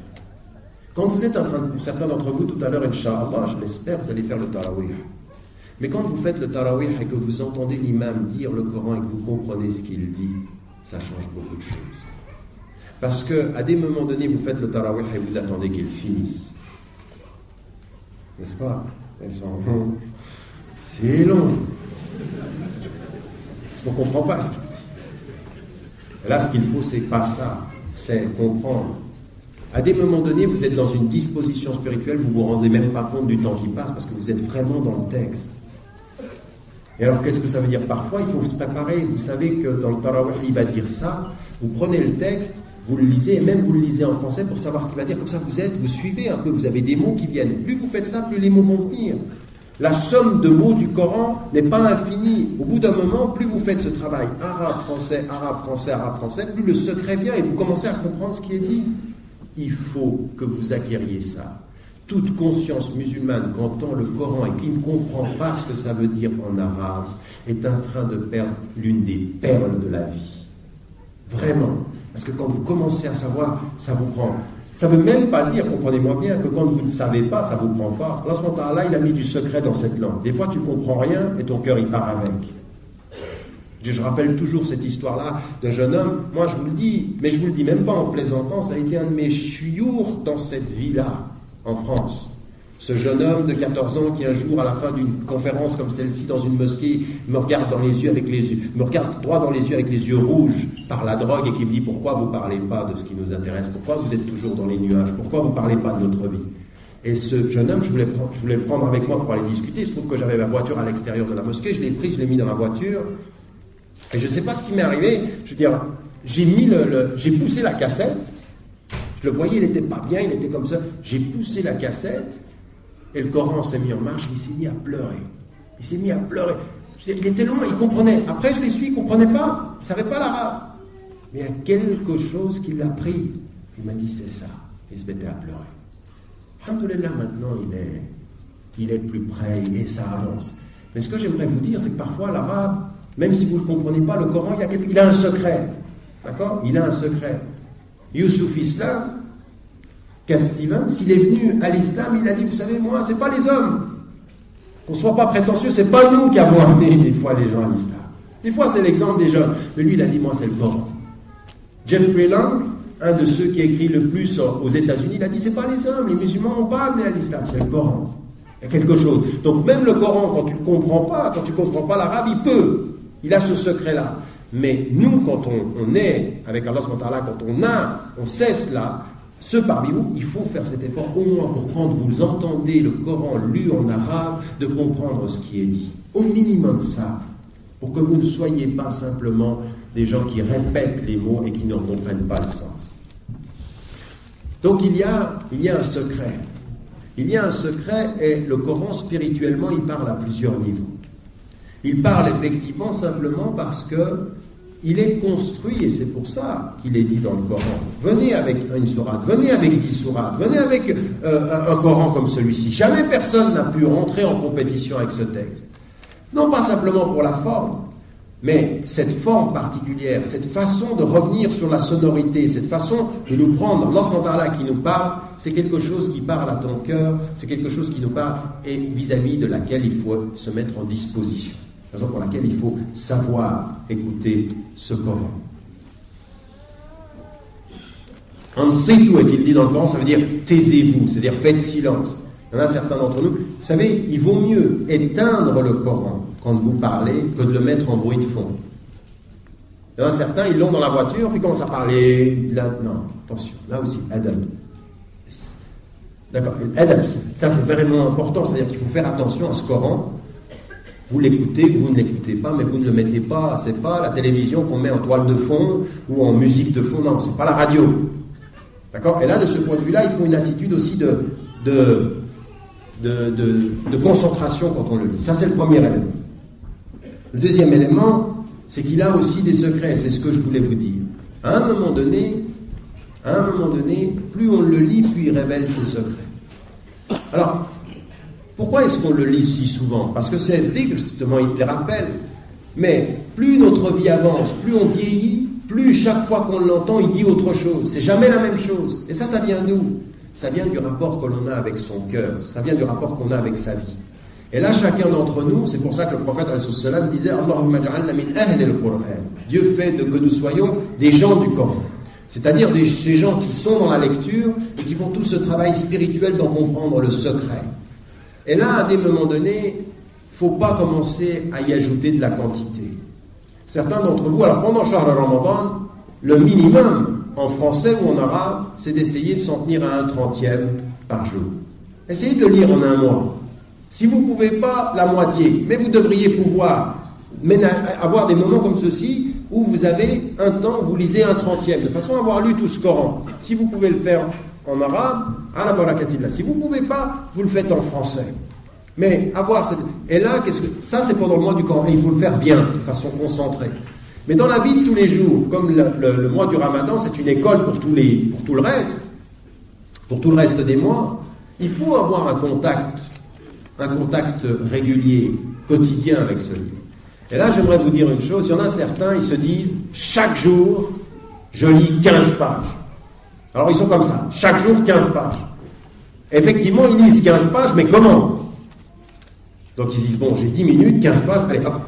Quand vous êtes en train de, certains d'entre vous tout à l'heure, Inch'Allah, je l'espère, vous allez faire le tarawih. Mais quand vous faites le tarawih et que vous entendez l'imam dire le Coran et que vous comprenez ce qu'il dit, ça change beaucoup de choses. Parce qu'à des moments donnés, vous faites le tarawih et vous attendez qu'il finisse. N'est-ce pas? Elles sont longues. C'est long. Parce qu'on ne comprend pas ce qu'il dit. Et là, ce qu'il faut, c'est pas ça. C'est comprendre. À des moments donnés, vous êtes dans une disposition spirituelle, vous ne vous rendez même pas compte du temps qui passe parce que vous êtes vraiment dans le texte. Et alors, qu'est-ce que ça veut dire? Parfois, il faut se préparer. Vous savez que dans le tarawih, il va dire ça. Vous prenez le texte, vous le lisez, et même vous le lisez en français pour savoir ce qu'il va dire. Comme ça, vous suivez un peu, vous avez des mots qui viennent. Plus vous faites ça, plus les mots vont venir. La somme de mots du Coran n'est pas infinie. Au bout d'un moment, plus vous faites ce travail arabe, français, plus le secret vient et vous commencez à comprendre ce qui est dit. Il faut que vous acquériez ça. Toute conscience musulmane qui entend le Coran et qui ne comprend pas ce que ça veut dire en arabe est en train de perdre l'une des perles de la vie. Vraiment. Parce que quand vous commencez à savoir, ça vous prend. Ça ne veut même pas dire, comprenez-moi bien, que quand vous ne savez pas, ça ne vous prend pas. Allah subhanahu wa ta'ala, il a mis du secret dans cette langue. Des fois, tu ne comprends rien et ton cœur, il part avec. Je rappelle toujours cette histoire-là d'un jeune homme. Moi, je vous le dis, mais je vous le dis même pas en plaisantant, ça a été un de mes chiours dans cette vie-là, en France. Ce jeune homme de 14 ans qui, un jour, à la fin d'une conférence comme celle-ci, dans une mosquée, me regarde droit dans les yeux avec les yeux rouges par la drogue et qui me dit « Pourquoi vous ne parlez pas de ce qui nous intéresse? Pourquoi vous êtes toujours dans les nuages? Pourquoi vous ne parlez pas de notre vie ?» Et ce jeune homme, je voulais le prendre avec moi pour aller discuter. Il se trouve que j'avais ma voiture à l'extérieur de la mosquée. Je l'ai pris, je l'ai mis dans la voiture. Et je ne sais pas ce qui m'est arrivé. Je veux dire, j'ai poussé la cassette. Je le voyais, il n'était pas bien, il était comme ça. J'ai poussé la cassette et le Coran s'est mis en marche. Il s'est mis à pleurer. Il était long, il comprenait. Après, je l'ai su, il ne comprenait pas. Il ne savait pas l'arabe. Mais il y a quelque chose qui l'a pris. Il m'a dit, c'est ça. Il se mettait à pleurer. Alhamdoulilah, maintenant, il est plus près et ça avance. Mais ce que j'aimerais vous dire, c'est que parfois, l'arabe, même si vous ne le comprenez pas, le Coran, il a un secret. D'accord? Il a un secret. Youssouf Islam, Cat Stevens, s'il est venu à l'islam, il a dit, vous savez, moi, c'est pas les hommes. Qu'on ne soit pas prétentieux, c'est pas nous qui avons amené des fois les gens à l'islam. Des fois, c'est l'exemple des jeunes. Mais lui, il a dit, moi, c'est le Coran. Jeffrey Lang, un de ceux qui écrit le plus aux États-Unis, il a dit, c'est pas les hommes, les musulmans n'ont pas amené à l'islam, c'est le Coran. Il y a quelque chose. Donc, même le Coran, quand tu ne comprends pas, quand tu ne comprends pas l'arabe, il a ce secret-là. Mais nous, quand on est avec Allah subhanahu wa ta'ala, quand on sait cela, ceux parmi vous, il faut faire cet effort au moins pour quand vous entendez le Coran lu en arabe, de comprendre ce qui est dit. Au minimum ça, pour que vous ne soyez pas simplement des gens qui répètent les mots et qui ne comprennent pas le sens. Donc il y a un secret. Il y a un secret et le Coran spirituellement, il parle à plusieurs niveaux. Il parle effectivement simplement parce que il est construit, et c'est pour ça qu'il est dit dans le Coran, venez avec une sourate, venez avec 10 sourates, venez avec un Coran comme celui-ci. Jamais personne n'a pu rentrer en compétition avec ce texte. Non pas simplement pour la forme, mais cette forme particulière, cette façon de revenir sur la sonorité, cette façon de nous prendre, Allah qui nous parle, c'est quelque chose qui parle à ton cœur, c'est quelque chose qui nous parle et vis-à-vis de laquelle il faut se mettre en disposition. Raison pour laquelle il faut savoir écouter ce Coran. Ansitu, est-il dit dans le Coran, ça veut dire taisez-vous, c'est-à-dire faites silence. Il y en a certains d'entre nous, vous savez, il vaut mieux éteindre le Coran quand vous parlez que de le mettre en bruit de fond. Il y en a certains, ils l'ont dans la voiture, puis commencent à parler. Là, non, attention, là aussi, adab. D'accord, adab, ça c'est vraiment important, c'est-à-dire qu'il faut faire attention à ce Coran. Vous l'écoutez, vous ne l'écoutez pas, mais vous ne le mettez pas, c'est pas la télévision qu'on met en toile de fond ou en musique de fond, non, c'est pas la radio. D'accord? Et là, de ce point de vue-là, il faut une attitude aussi de concentration quand on le lit. Ça, c'est le premier élément. Le deuxième élément, c'est qu'il a aussi des secrets, c'est ce que je voulais vous dire. À un moment donné, plus on le lit, plus il révèle ses secrets. Alors, pourquoi est-ce qu'on le lit si souvent? Parce que c'est dhikr, justement, il les rappelle. Mais plus notre vie avance, plus on vieillit, plus chaque fois qu'on l'entend, il dit autre chose. C'est jamais la même chose. Et ça vient d'où? Ça vient du rapport que l'on a avec son cœur. Ça vient du rapport qu'on a avec sa vie. Et là, chacun d'entre nous, c'est pour ça que le prophète disait Allahumma ja'alna min ahli al-Qur'an. Dieu fait que nous soyons des gens du Coran. C'est-à-dire ces gens qui sont dans la lecture et qui font tout ce travail spirituel d'en comprendre le secret. Et là, à des moments donnés, il ne faut pas commencer à y ajouter de la quantité. Certains d'entre vous, alors pendant Shahr al-Ramadan, le minimum en français ou en arabe, c'est d'essayer de s'en tenir à 1/30 par jour. Essayez de le lire en un mois. Si vous ne pouvez pas, la moitié, mais vous devriez pouvoir avoir des moments comme ceci où vous avez un temps où vous lisez 1/30, de façon à avoir lu tout ce Coran. Si vous pouvez le faire en arabe, à la barakatillah. Si vous ne pouvez pas, vous le faites en français. Mais avoir cette... Et là, ça c'est pendant le mois du Coran, et il faut le faire bien, de façon concentrée. Mais dans la vie de tous les jours, comme le mois du Ramadan, c'est une école pour tout le reste des mois, il faut avoir un contact régulier, quotidien avec ce livre. Et là, j'aimerais vous dire une chose, il y en a certains, ils se disent, chaque jour, je lis 15 pages. Alors ils sont comme ça, chaque jour 15 pages. Effectivement, ils lisent 15 pages, mais comment? Donc ils disent, bon, j'ai 10 minutes, 15 pages, allez hop.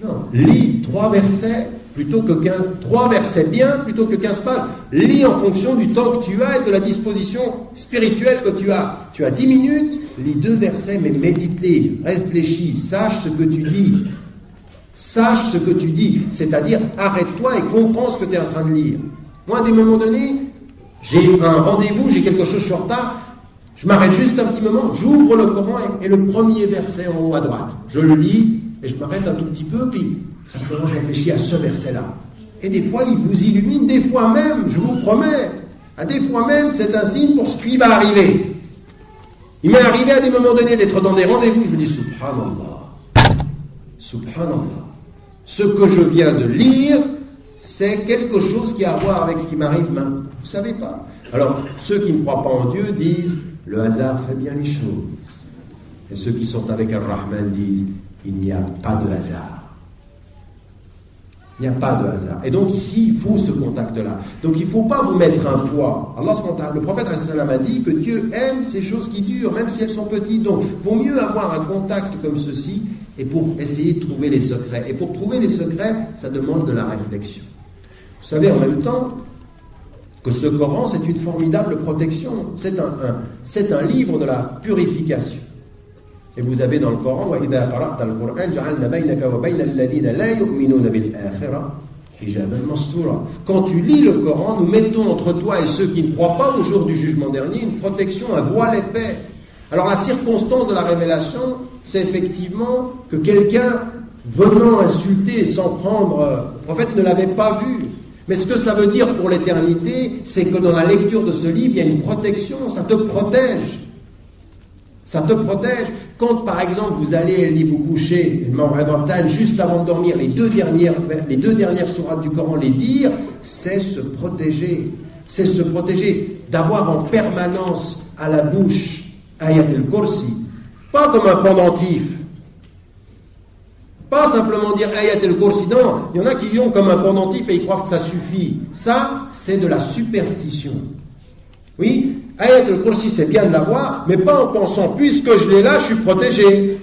Non, lis 3 versets plutôt que 15, 3 versets bien plutôt que 15 pages. Lis en fonction du temps que tu as et de la disposition spirituelle que tu as. Tu as 10 minutes, lis 2 versets, mais médite-les, réfléchis, sache ce que tu dis. Sache ce que tu dis, c'est-à-dire arrête-toi et comprends ce que tu es en train de lire. Moi, à des moments donnés, j'ai un rendez-vous, j'ai quelque chose sur retard, je m'arrête juste un petit moment, j'ouvre le Coran et le premier verset en haut à droite. Je le lis et je m'arrête un tout petit peu, puis simplement je réfléchis à ce verset-là. Et des fois, il vous illumine, des fois même, je vous promets, à des fois même, c'est un signe pour ce qui va arriver. Il m'est arrivé à des moments donnés d'être dans des rendez-vous, je me dis, subhanallah, subhanallah, ce que je viens de lire, c'est quelque chose qui a à voir avec ce qui m'arrive maintenant. Vous ne savez pas. Alors, ceux qui ne croient pas en Dieu disent, le hasard fait bien les choses. Et ceux qui sont avec Ar-Rahman disent, il n'y a pas de hasard. Il n'y a pas de hasard. Et donc ici, il faut ce contact-là. Donc il ne faut pas vous mettre un poids. Le prophète a dit que Dieu aime ces choses qui durent, même si elles sont petites. Donc il vaut mieux avoir un contact comme ceci et pour essayer de trouver les secrets. Et pour trouver les secrets, ça demande de la réflexion. Vous savez en même temps que ce Coran, c'est une formidable protection. C'est un livre de la purification. Et vous avez dans le Coran, وَإِذَا قَرَأْتَ الْقُرْآنَ جَعَلْنَا بَيْنَكَ وَبَيْنَ الَّذِينَ لَا يُؤْمِنُونَ بِالْآخِرَةِ حِجَابًا مَسْتُورًا. Quand tu lis le Coran, nous mettons entre toi et ceux qui ne croient pas au jour du jugement dernier une protection, un voile épais. Alors la circonstance de la révélation, c'est effectivement que quelqu'un venant insulter et s'en prendre, le prophète ne l'avait pas vu. Mais ce que ça veut dire pour l'éternité, c'est que dans la lecture de ce livre, il y a une protection, ça te protège. Ça te protège. Quand, par exemple, vous allez vous coucher, juste avant de dormir, les deux dernières sourates du Coran, les dire, c'est se protéger. C'est se protéger, d'avoir en permanence à la bouche Ayat al-Kursi. Pas comme un pendentif. Pas simplement dire Ayat al-Kursi. Non, il y en a qui y ont comme un pendentif et ils croient que ça suffit. Ça, c'est de la superstition. Oui, Ayat al-Kursi, c'est bien de l'avoir, mais pas en pensant, puisque je l'ai là, je suis protégé.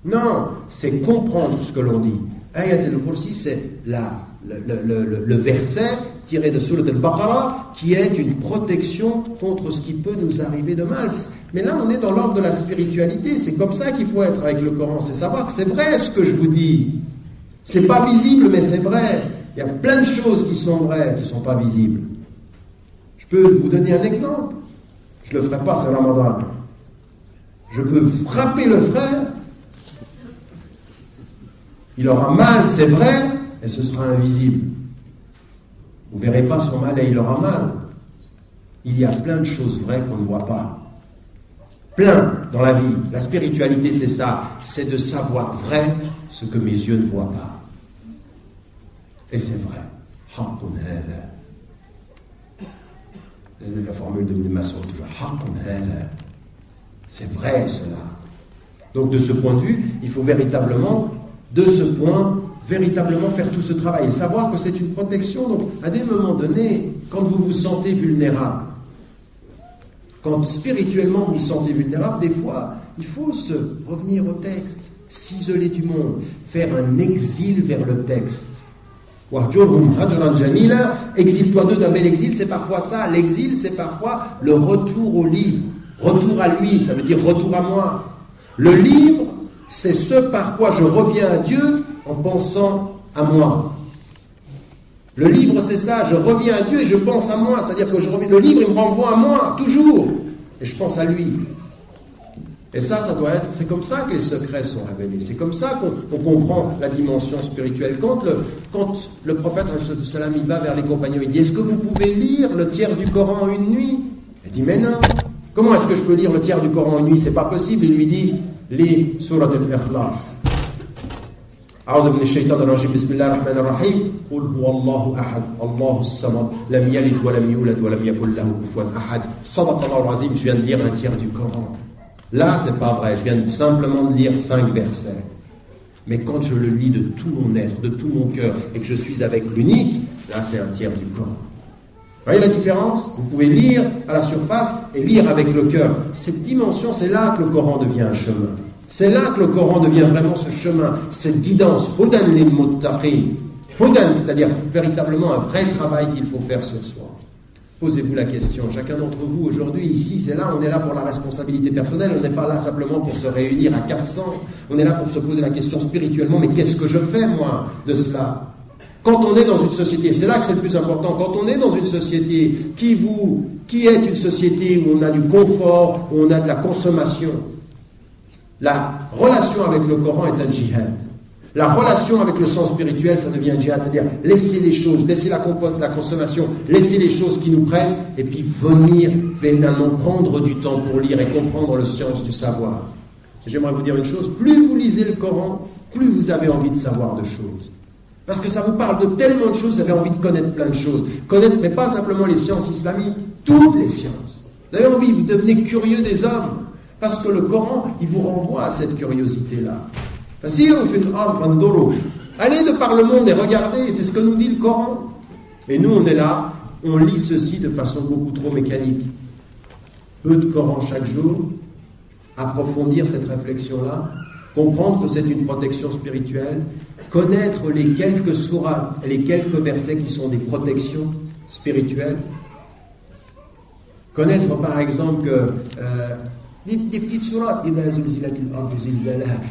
Non, c'est comprendre ce que l'on dit. Ayat al-Kursi, c'est le verset tiré de Surat al-Baqarah, qui est une protection contre ce qui peut nous arriver de mal. Mais là, on est dans l'ordre de la spiritualité. C'est comme ça qu'il faut être avec le Coran. C'est savoir que c'est vrai ce que je vous dis. C'est pas visible, mais c'est vrai. Il y a plein de choses qui sont vraies, qui ne sont pas visibles. Je peux vous donner un exemple. Je ne le ferai pas, c'est Ramadan. Je peux frapper le frère. Il aura mal, c'est vrai, et ce sera invisible. Vous ne verrez pas son mal et il aura mal. Il y a plein de choses vraies qu'on ne voit pas. Plein dans la vie. La spiritualité, c'est ça. C'est de savoir vrai ce que mes yeux ne voient pas. Et c'est vrai. C'est la formule de Ibn Mas'ud toujours. C'est vrai cela. Donc de ce point de vue, il faut véritablement, faire tout ce travail et savoir que c'est une protection. Donc à des moments donnés, quand vous vous sentez vulnérable, quand spirituellement vous vous sentez vulnérable, des fois, il faut se revenir au texte, s'isoler du monde, faire un exil vers le texte. Exile-toi d'eux d'un bel exil, c'est parfois ça. L'exil, c'est parfois le retour au livre. Retour à lui, ça veut dire retour à moi. Le livre, c'est ce par quoi je reviens à Dieu en pensant à moi. Le livre, c'est ça, je reviens à Dieu et je pense à moi. C'est-à-dire que le livre, il me renvoie à moi, toujours. Et je pense à lui. Et ça doit être, c'est comme ça que les secrets sont révélés. C'est comme ça qu'on comprend la dimension spirituelle. Quand le prophète, il va vers les compagnons, il dit, est-ce que vous pouvez lire le tiers du Coran en une nuit? Il dit, mais non. Comment est-ce que je peux lire le tiers du Coran en une nuit? C'est pas possible. Il lui dit, lis Surat al-Ikhlas. أعوذ من الشيطان الرجيم بسم الله الرحمن الرحيم قل هو الله أحد الله الصمد لم يلد ولم يولد ولم يكن له كفوا أحد صدق الله العظيم. Je viens de lire un tiers du Coran. Là, c'est pas vrai. Je viens simplement de lire 5 versets. Mais quand je le lis de tout mon être, de tout mon cœur, et que je suis avec l'unique, là, c'est un tiers du Coran. Vous voyez la différence? Vous pouvez lire à la surface et lire avec le cœur. Cette dimension, c'est là que le Coran devient un chemin. C'est là que le Coran devient vraiment ce chemin, cette guidance. Hudan lil muttaqin. Hudan, c'est-à-dire véritablement un vrai travail qu'il faut faire sur soi. Posez-vous la question, chacun d'entre vous aujourd'hui, ici, on est là pour la responsabilité personnelle, on n'est pas là simplement pour se réunir à 400, on est là pour se poser la question spirituellement, mais qu'est-ce que je fais moi de cela? Quand on est dans une société, c'est là que c'est le plus important, quand on est dans une société qui est une société où on a du confort, où on a de la consommation, la relation avec le Coran est un djihad. La relation avec le sens spirituel, ça devient un djihad, c'est-à-dire laisser les choses, laisser la consommation, laisser les choses qui nous prennent, et puis venir finalement prendre du temps pour lire et comprendre le science du savoir. J'aimerais vous dire une chose, plus vous lisez le Coran, plus vous avez envie de savoir de choses. Parce que ça vous parle de tellement de choses, vous avez envie de connaître plein de choses. Connaître, mais pas simplement les sciences islamiques, toutes les sciences. Vous avez envie, vous devenez curieux des hommes. Parce que le Coran, il vous renvoie à cette curiosité-là. Allez de par le monde et regardez, c'est ce que nous dit le Coran. Et nous, on est là, on lit ceci de façon beaucoup trop mécanique. Peu de Coran chaque jour, approfondir cette réflexion-là, comprendre que c'est une protection spirituelle, connaître les quelques sourates et les quelques versets qui sont des protections spirituelles, connaître par exemple que... Des petites sourates,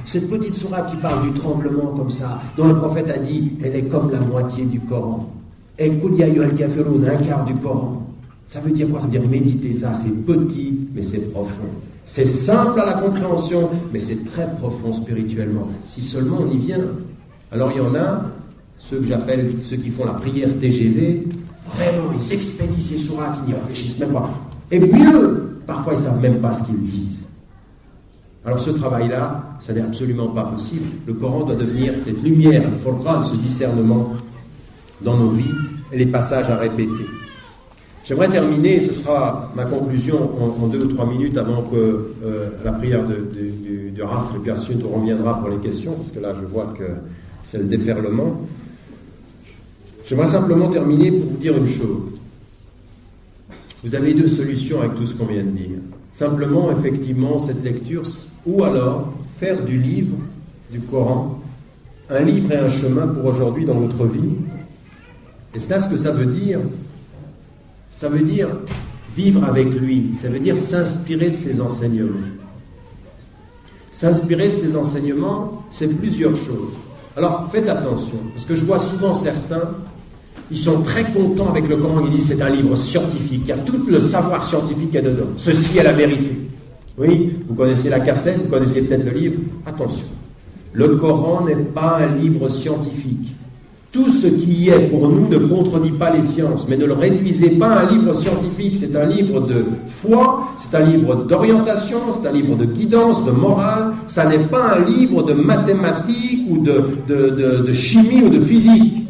cette petite sourate qui parle du tremblement comme ça, dont le prophète a dit, elle est comme la moitié du Coran. Et Kul ya ayyuhal kafirun, un quart du Coran. Ça veut dire quoi? Ça veut dire méditer ça, c'est petit, mais c'est profond. C'est simple à la compréhension, mais c'est très profond spirituellement. Si seulement on y vient. Alors il y en a, ceux que j'appelle, ceux qui font la prière TGV, vraiment, ils s'expédient ces sourates, ils n'y réfléchissent même pas. Et mieux, parfois, ils ne savent même pas ce qu'ils disent. Alors ce travail-là, ça n'est absolument pas possible. Le Coran doit devenir cette lumière, le Furqan, ce discernement dans nos vies et les passages à répéter. J'aimerais terminer, ce sera ma conclusion en 2 ou 3 minutes avant que la prière de Asr, et puis ensuite on reviendra pour les questions, parce que là je vois que c'est le déferlement. J'aimerais simplement terminer pour vous dire une chose. Vous avez 2 solutions avec tout ce qu'on vient de dire. Simplement, effectivement, cette lecture, ou alors faire du livre, du Coran, un livre et un chemin pour aujourd'hui dans votre vie. Et c'est là ce que ça veut dire. Ça veut dire vivre avec lui. Ça veut dire s'inspirer de ses enseignements. S'inspirer de ses enseignements, c'est plusieurs choses. Alors faites attention, parce que je vois souvent certains, ils sont très contents avec le Coran, ils disent c'est un livre scientifique, il y a tout le savoir scientifique qu'il y a dedans. Ceci est la vérité. Oui, vous connaissez la cassette, vous connaissez peut-être le livre. Attention, le Coran n'est pas un livre scientifique. Tout ce qui est pour nous ne contredit pas les sciences, mais ne le réduisez pas à un livre scientifique. C'est un livre de foi, c'est un livre d'orientation, c'est un livre de guidance, de morale. Ça n'est pas un livre de mathématiques ou de chimie ou de physique.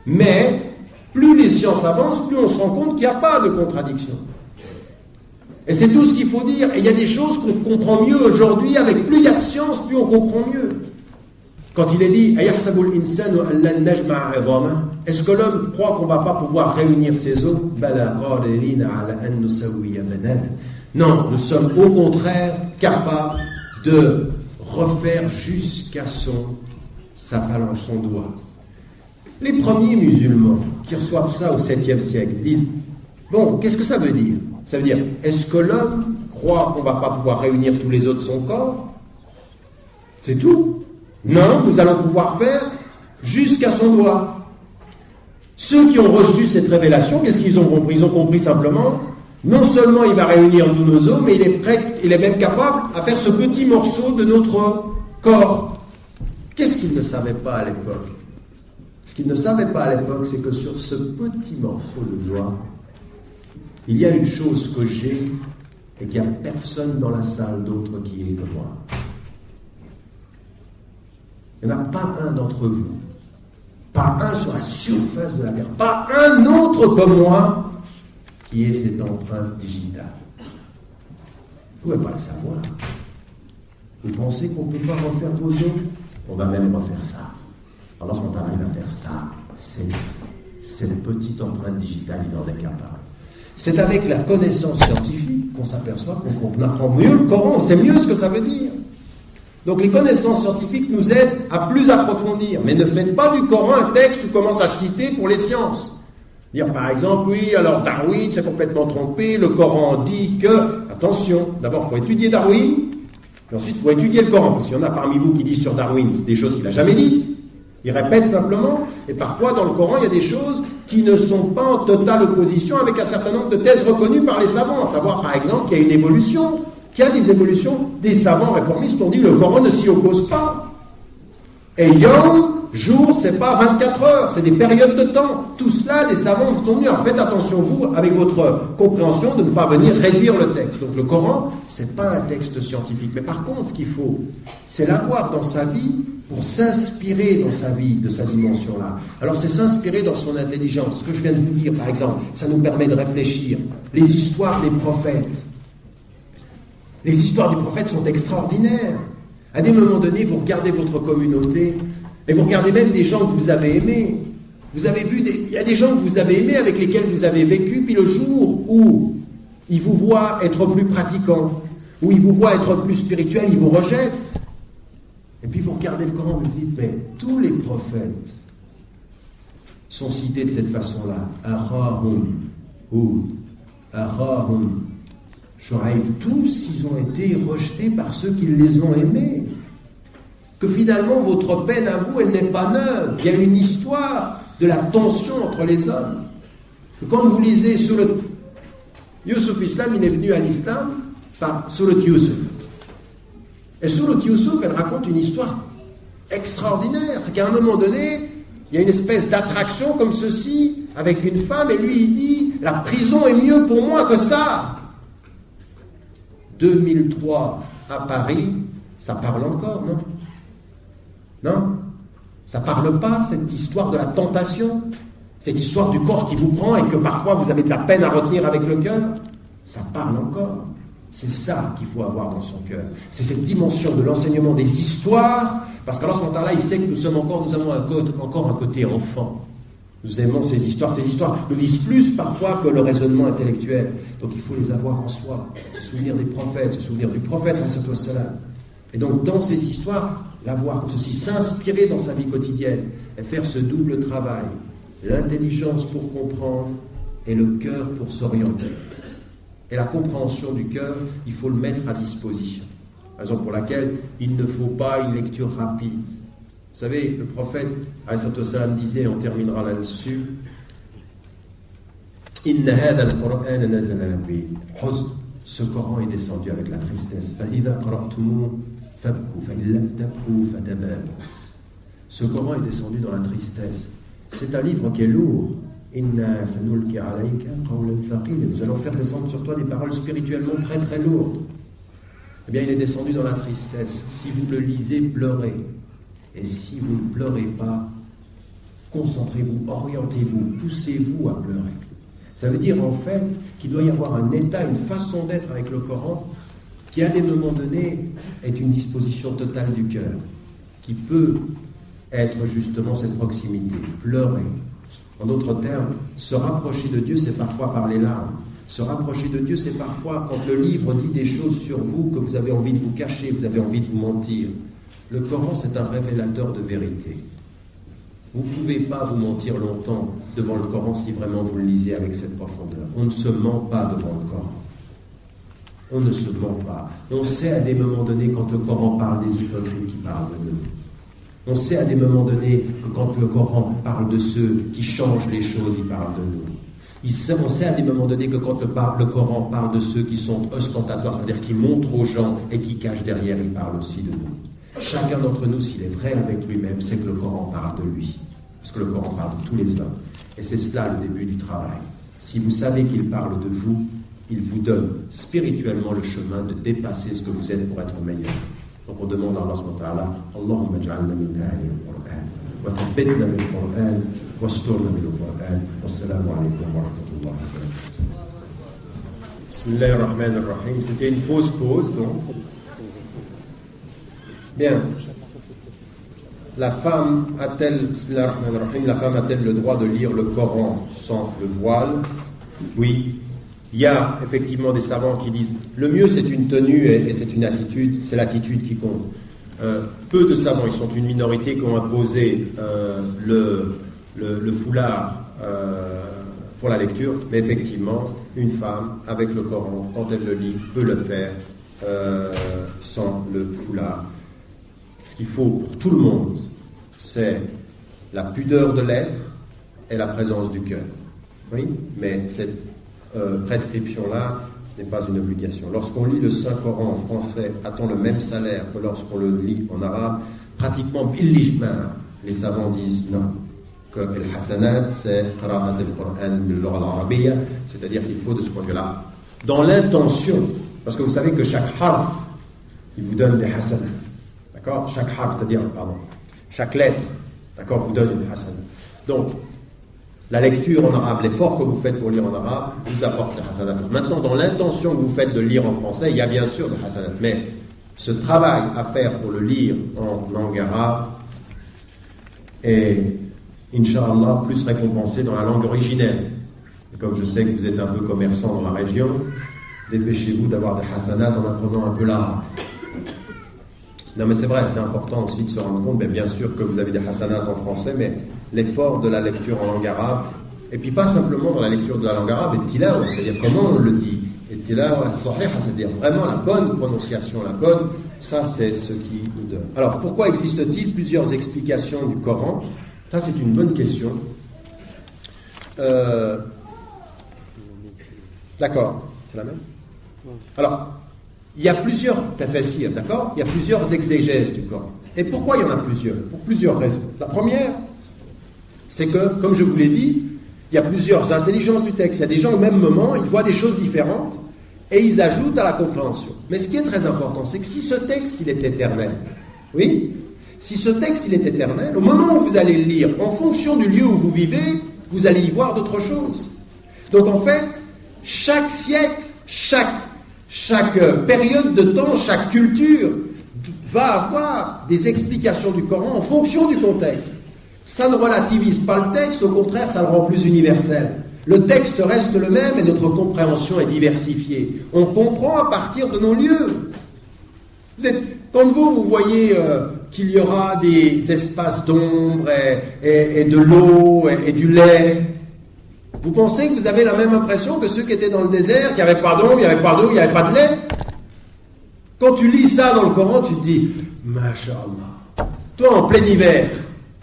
Mais plus les sciences avancent, plus on se rend compte qu'il n'y a pas de contradiction. Et c'est tout ce qu'il faut dire. Et il y a des choses qu'on comprend mieux aujourd'hui. Avec plus il y a de science, plus on comprend mieux. Quand il est dit est-ce que l'homme croit qu'on ne va pas pouvoir réunir ses os? Non, nous sommes au contraire capables de refaire jusqu'à sa phalange, son doigt. Les premiers musulmans qui reçoivent ça au 7e siècle disent bon, qu'est-ce que ça veut dire? Ça veut dire, est-ce que l'homme croit qu'on ne va pas pouvoir réunir tous les os de son corps? C'est tout. Non, nous allons pouvoir faire jusqu'à son doigt. Ceux qui ont reçu cette révélation, qu'est-ce qu'ils ont compris? Ils ont compris simplement, non seulement il va réunir tous nos os, mais il est même capable à faire ce petit morceau de notre corps. Qu'est-ce qu'ils ne savaient pas à l'époque? Ce qu'ils ne savaient pas à l'époque, c'est que sur ce petit morceau de doigt, il y a une chose que j'ai et qu'il n'y a personne dans la salle d'autre qui est que moi. Il n'y en a pas un d'entre vous, pas un sur la surface de la terre, pas un autre comme moi qui ait cette empreinte digitale. Vous ne pouvez pas le savoir. Vous pensez qu'on ne peut pas refaire vos os? On va même refaire ça. Alors, ce moment-là, il va faire ça. Cette petite empreinte digitale, il en est capable. C'est avec la connaissance scientifique qu'on s'aperçoit qu'on apprend mieux le Coran, on sait mieux ce que ça veut dire. Donc les connaissances scientifiques nous aident à plus approfondir, mais ne faites pas du Coran un texte où on commence à citer pour les sciences. Dire par exemple, oui, alors Darwin s'est complètement trompé, le Coran dit que... Attention, d'abord il faut étudier Darwin, puis ensuite il faut étudier le Coran, parce qu'il y en a parmi vous qui disent sur Darwin, c'est des choses qu'il n'a jamais dites. Il répète simplement, et parfois dans le Coran, il y a des choses qui ne sont pas en totale opposition avec un certain nombre de thèses reconnues par les savants, à savoir par exemple qu'il y a une évolution, qu'il y a des évolutions. Des savants réformistes ont dit le Coran ne s'y oppose pas. Et yom, jour, c'est pas 24 heures, c'est des périodes de temps. Tout cela, des savants sont venus. Alors faites attention, vous, avec votre compréhension, de ne pas venir réduire le texte. Donc le Coran, c'est pas un texte scientifique. Mais par contre, ce qu'il faut, c'est l'avoir dans sa vie pour s'inspirer dans sa vie de sa dimension-là. Alors c'est s'inspirer dans son intelligence. Ce que je viens de vous dire, par exemple, ça nous permet de réfléchir. Les histoires des prophètes. Les histoires des prophètes sont extraordinaires. À des moments donnés, vous regardez votre communauté et vous regardez même des gens que vous avez aimés. Vous avez vu, il y a des gens que vous avez aimés, avec lesquels vous avez vécu, puis le jour où ils vous voient être plus pratiquants, où ils vous voient être plus spirituels, ils vous rejettent. Et puis vous regardez le Coran, vous vous dites, mais tous les prophètes sont cités de cette façon-là. Ahahum, Hud, Ahahum, Shuaïb, tous ils ont été rejetés par ceux qui les ont aimés. Que finalement votre peine à vous, elle n'est pas neuve. Il y a une histoire de la tension entre les hommes. Que quand vous lisez sur le Yusuf Islam, il est venu à l'islam par Surat Yusuf. Et Surat Yusuf, elle raconte une histoire extraordinaire. C'est qu'à un moment donné, il y a une espèce d'attraction comme ceci avec une femme, et lui il dit la prison est mieux pour moi que ça. 2003 à Paris, ça parle encore, non? Non? Ça parle pas, cette histoire de la tentation, cette histoire du corps qui vous prend et que parfois vous avez de la peine à retenir avec le cœur. Ça parle encore. C'est ça qu'il faut avoir dans son cœur. C'est cette dimension de l'enseignement des histoires, parce qu'à ce moment-là, il sait que nous avons encore un côté enfant. Nous aimons ces histoires. Ces histoires nous disent plus parfois que le raisonnement intellectuel. Donc il faut les avoir en soi. Se souvenir des prophètes, se souvenir du prophète, et donc dans ces histoires, l'avoir comme ceci, s'inspirer dans sa vie quotidienne et faire ce double travail. L'intelligence pour comprendre et le cœur pour s'orienter. Et la compréhension du cœur, il faut le mettre à disposition. Raison pour laquelle il ne faut pas une lecture rapide. Vous savez, le prophète alayhi salam disait, on terminera là-dessus, Inna hadha al-Qur'an nazala bi-huzn. Ce Coran est descendu avec la tristesse. فَإِذَا قَرَأْتُمُوهُ فَابْكُوا فَإِن لَمْ تَبْكُوا فَتَبَاكُوا. Ce Coran est descendu dans la tristesse. C'est un livre qui est lourd. Inna sanulki alayka qawlan thaqila. Nous allons faire descendre sur toi des paroles spirituellement très très lourdes. Eh bien, il est descendu dans la tristesse. Si vous le lisez, pleurez. Et si vous ne pleurez pas, concentrez-vous, orientez-vous, poussez-vous à pleurer. Ça veut dire en fait qu'il doit y avoir un état, une façon d'être avec le Coran qui à des moments donnés est une disposition totale du cœur, qui peut être justement cette proximité, pleurer. En d'autres termes, se rapprocher de Dieu, c'est parfois par les larmes. Se rapprocher de Dieu, c'est parfois quand le livre dit des choses sur vous que vous avez envie de vous cacher, vous avez envie de vous mentir. Le Coran, c'est un révélateur de vérité. Vous ne pouvez pas vous mentir longtemps devant le Coran si vraiment vous le lisez avec cette profondeur. On ne se ment pas devant le Coran. On ne se ment pas. On sait à des moments donnés quand le Coran parle des hypocrites qui parlent de nous. On sait à des moments donnés que quand le Coran parle de ceux qui changent les choses, il parle de nous. On sait à des moments donnés que quand le Coran parle de ceux qui sont ostentatoires, c'est-à-dire qui montrent aux gens et qui cachent derrière, il parle aussi de nous. Chacun d'entre nous, s'il est vrai avec lui-même, c'est que le Coran parle de lui. Parce que le Coran parle de tous les hommes. Et c'est cela le début du travail. Si vous savez qu'il parle de vous, il vous donne spirituellement le chemin de dépasser ce que vous êtes pour être meilleur. Donc on demande à Allah subhanahu wa ta'ala, Allahumma ja'alna min ahli al-Qur'an, wa thabbitna bil Qur'an, wa asturna bil Qur'an. Wassalamu alaykum wa rahmatullahi wa barakatuh. Bismillahir Rahmanir Rahim. C'était une fausse pause, donc. Bien. La femme a-t-elle, Bismillahir Rahmanir Rahim, la femme a-t-elle le droit de lire le Coran sans le voile? Oui. Il y a effectivement des savants qui disent le mieux c'est une tenue et c'est une attitude, c'est l'attitude qui compte. Peu de savants, ils sont une minorité qui ont imposé le foulard pour la lecture, mais effectivement, une femme avec le Coran, quand elle le lit, peut le faire sans le foulard. Ce qu'il faut pour tout le monde, c'est la pudeur de l'être et la présence du cœur. Oui, mais cette prescription-là n'est pas une obligation. Lorsqu'on lit le Saint-Coran en français, a-t-on le même salaire que lorsqu'on le lit en arabe? Pratiquement bil-ijma', les savants disent non. Que le hasanat, c'est qira'at al-Qur'an bil-lugha al-arabiyya, c'est-à-dire qu'il faut de ce point de vue-là, dans l'intention, parce que vous savez que chaque harf, il vous donne des hasanat. D'accord? Chaque harf, c'est-à-dire, chaque lettre, d'accord, vous donne une hasanat. Donc, la lecture en arabe, l'effort que vous faites pour lire en arabe, vous apporte ces hasanat. Maintenant, dans l'intention que vous faites de lire en français, il y a bien sûr des hasanat, mais ce travail à faire pour le lire en langue arabe est, Inch'Allah, plus récompensé dans la langue originelle. Et comme je sais que vous êtes un peu commerçant dans la région, dépêchez-vous d'avoir des hasanat en apprenant un peu l'arabe. Non mais c'est vrai, c'est important aussi de se rendre compte, mais bien sûr que vous avez des hasanat en français, mais l'effort de la lecture en langue arabe, et puis pas simplement dans la lecture de la langue arabe, et tilawa, c'est-à-dire comment on le dit, et tilawa sahiha, c'est-à-dire vraiment la bonne prononciation, la bonne, ça c'est ce qui nous donne. Alors pourquoi existe-t-il plusieurs explications du Coran? Ça c'est une bonne question. D'accord, c'est la même? Alors, il y a plusieurs tafassirs, d'accord? Il y a plusieurs exégèses du Coran. Et pourquoi il y en a plusieurs? Pour plusieurs raisons. La première, c'est que, comme je vous l'ai dit, il y a plusieurs intelligences du texte. Il y a des gens au même moment, ils voient des choses différentes et ils ajoutent à la compréhension. Mais ce qui est très important, c'est que si ce texte, il est éternel, oui, si ce texte, il est éternel, au moment où vous allez le lire, en fonction du lieu où vous vivez, vous allez y voir d'autres choses. Donc en fait, chaque siècle, chaque période de temps, chaque culture va avoir des explications du Coran en fonction du contexte. Ça ne relativise pas le texte, au contraire, ça le rend plus universel. Le texte reste le même et notre compréhension est diversifiée. On comprend à partir de nos lieux. Quand vous voyez qu'il y aura des espaces d'ombre et de l'eau et du lait, vous pensez que vous avez la même impression que ceux qui étaient dans le désert, qu'il n'y avait pas d'ombre, il n'y avait pas d'eau, il n'y avait pas de lait? Quand tu lis ça dans le Coran, tu te dis, Masha'Allah, Toi, en plein hiver,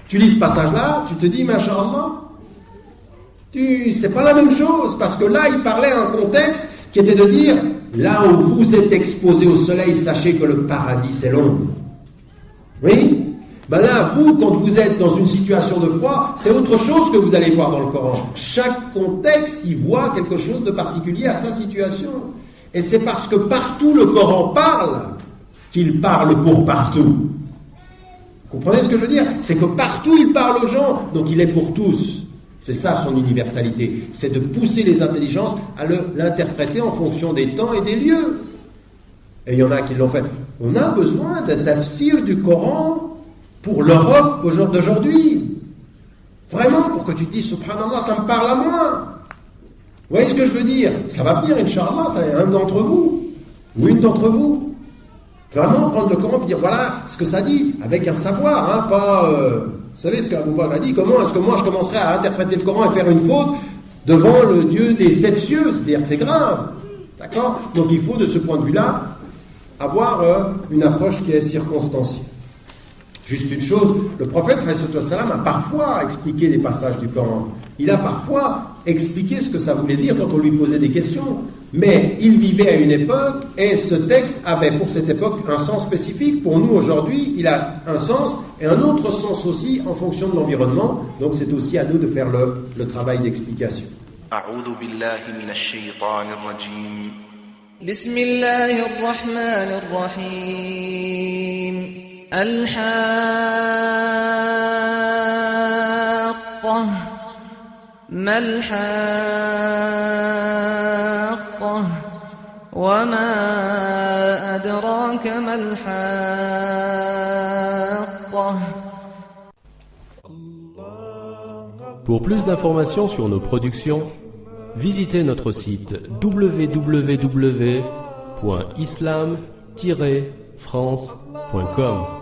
tu lis ce passage-là, tu te dis, Masha'Allah, c'est pas la même chose, parce que là, il parlait un contexte qui était de dire, là où vous êtes exposé au soleil, sachez que le paradis, c'est l'ombre. Oui? Ben là, vous, quand vous êtes dans une situation de froid, c'est autre chose que vous allez voir dans le Coran. Chaque contexte, il voit quelque chose de particulier à sa situation. Et c'est parce que partout le Coran parle, qu'il parle pour partout. Vous comprenez ce que je veux dire? C'est que partout il parle aux gens, donc il est pour tous. C'est ça son universalité. C'est de pousser les intelligences à l'interpréter en fonction des temps et des lieux. Et il y en a qui l'ont fait. On a besoin d'un tafsir du Coran pour l'Europe d'aujourd'hui. Vraiment, pour que tu te dises, subhanallah, ça me parle à moi. Vous voyez ce que je veux dire? Ça va venir, Inch'Allah, ça est un d'entre vous, ou une d'entre vous. Vraiment prendre le Coran et dire, voilà ce que ça dit, avec un savoir, hein, pas... vous savez ce qu'Abou Bakr a dit, comment est-ce que moi je commencerai à interpréter le Coran et faire une faute devant le Dieu des 7 cieux? C'est-à-dire que c'est grave. D'accord? Donc il faut, de ce point de vue-là, avoir une approche qui est circonstanciée. Juste une chose, le prophète a parfois expliqué des passages du Coran. Il a parfois expliqué ce que ça voulait dire quand on lui posait des questions. Mais il vivait à une époque et ce texte avait pour cette époque un sens spécifique. Pour nous aujourd'hui, il a un sens et un autre sens aussi en fonction de l'environnement. Donc c'est aussi à nous de faire le travail d'explication. أعوذ بالله من الشيطان الرجيم بسم الله الرحمن الرحيم الحاقة ما الحاقة وما أدراك ما الحاقة. Pour plus d'informations sur nos productions, visitez notre site www.islam-france.com.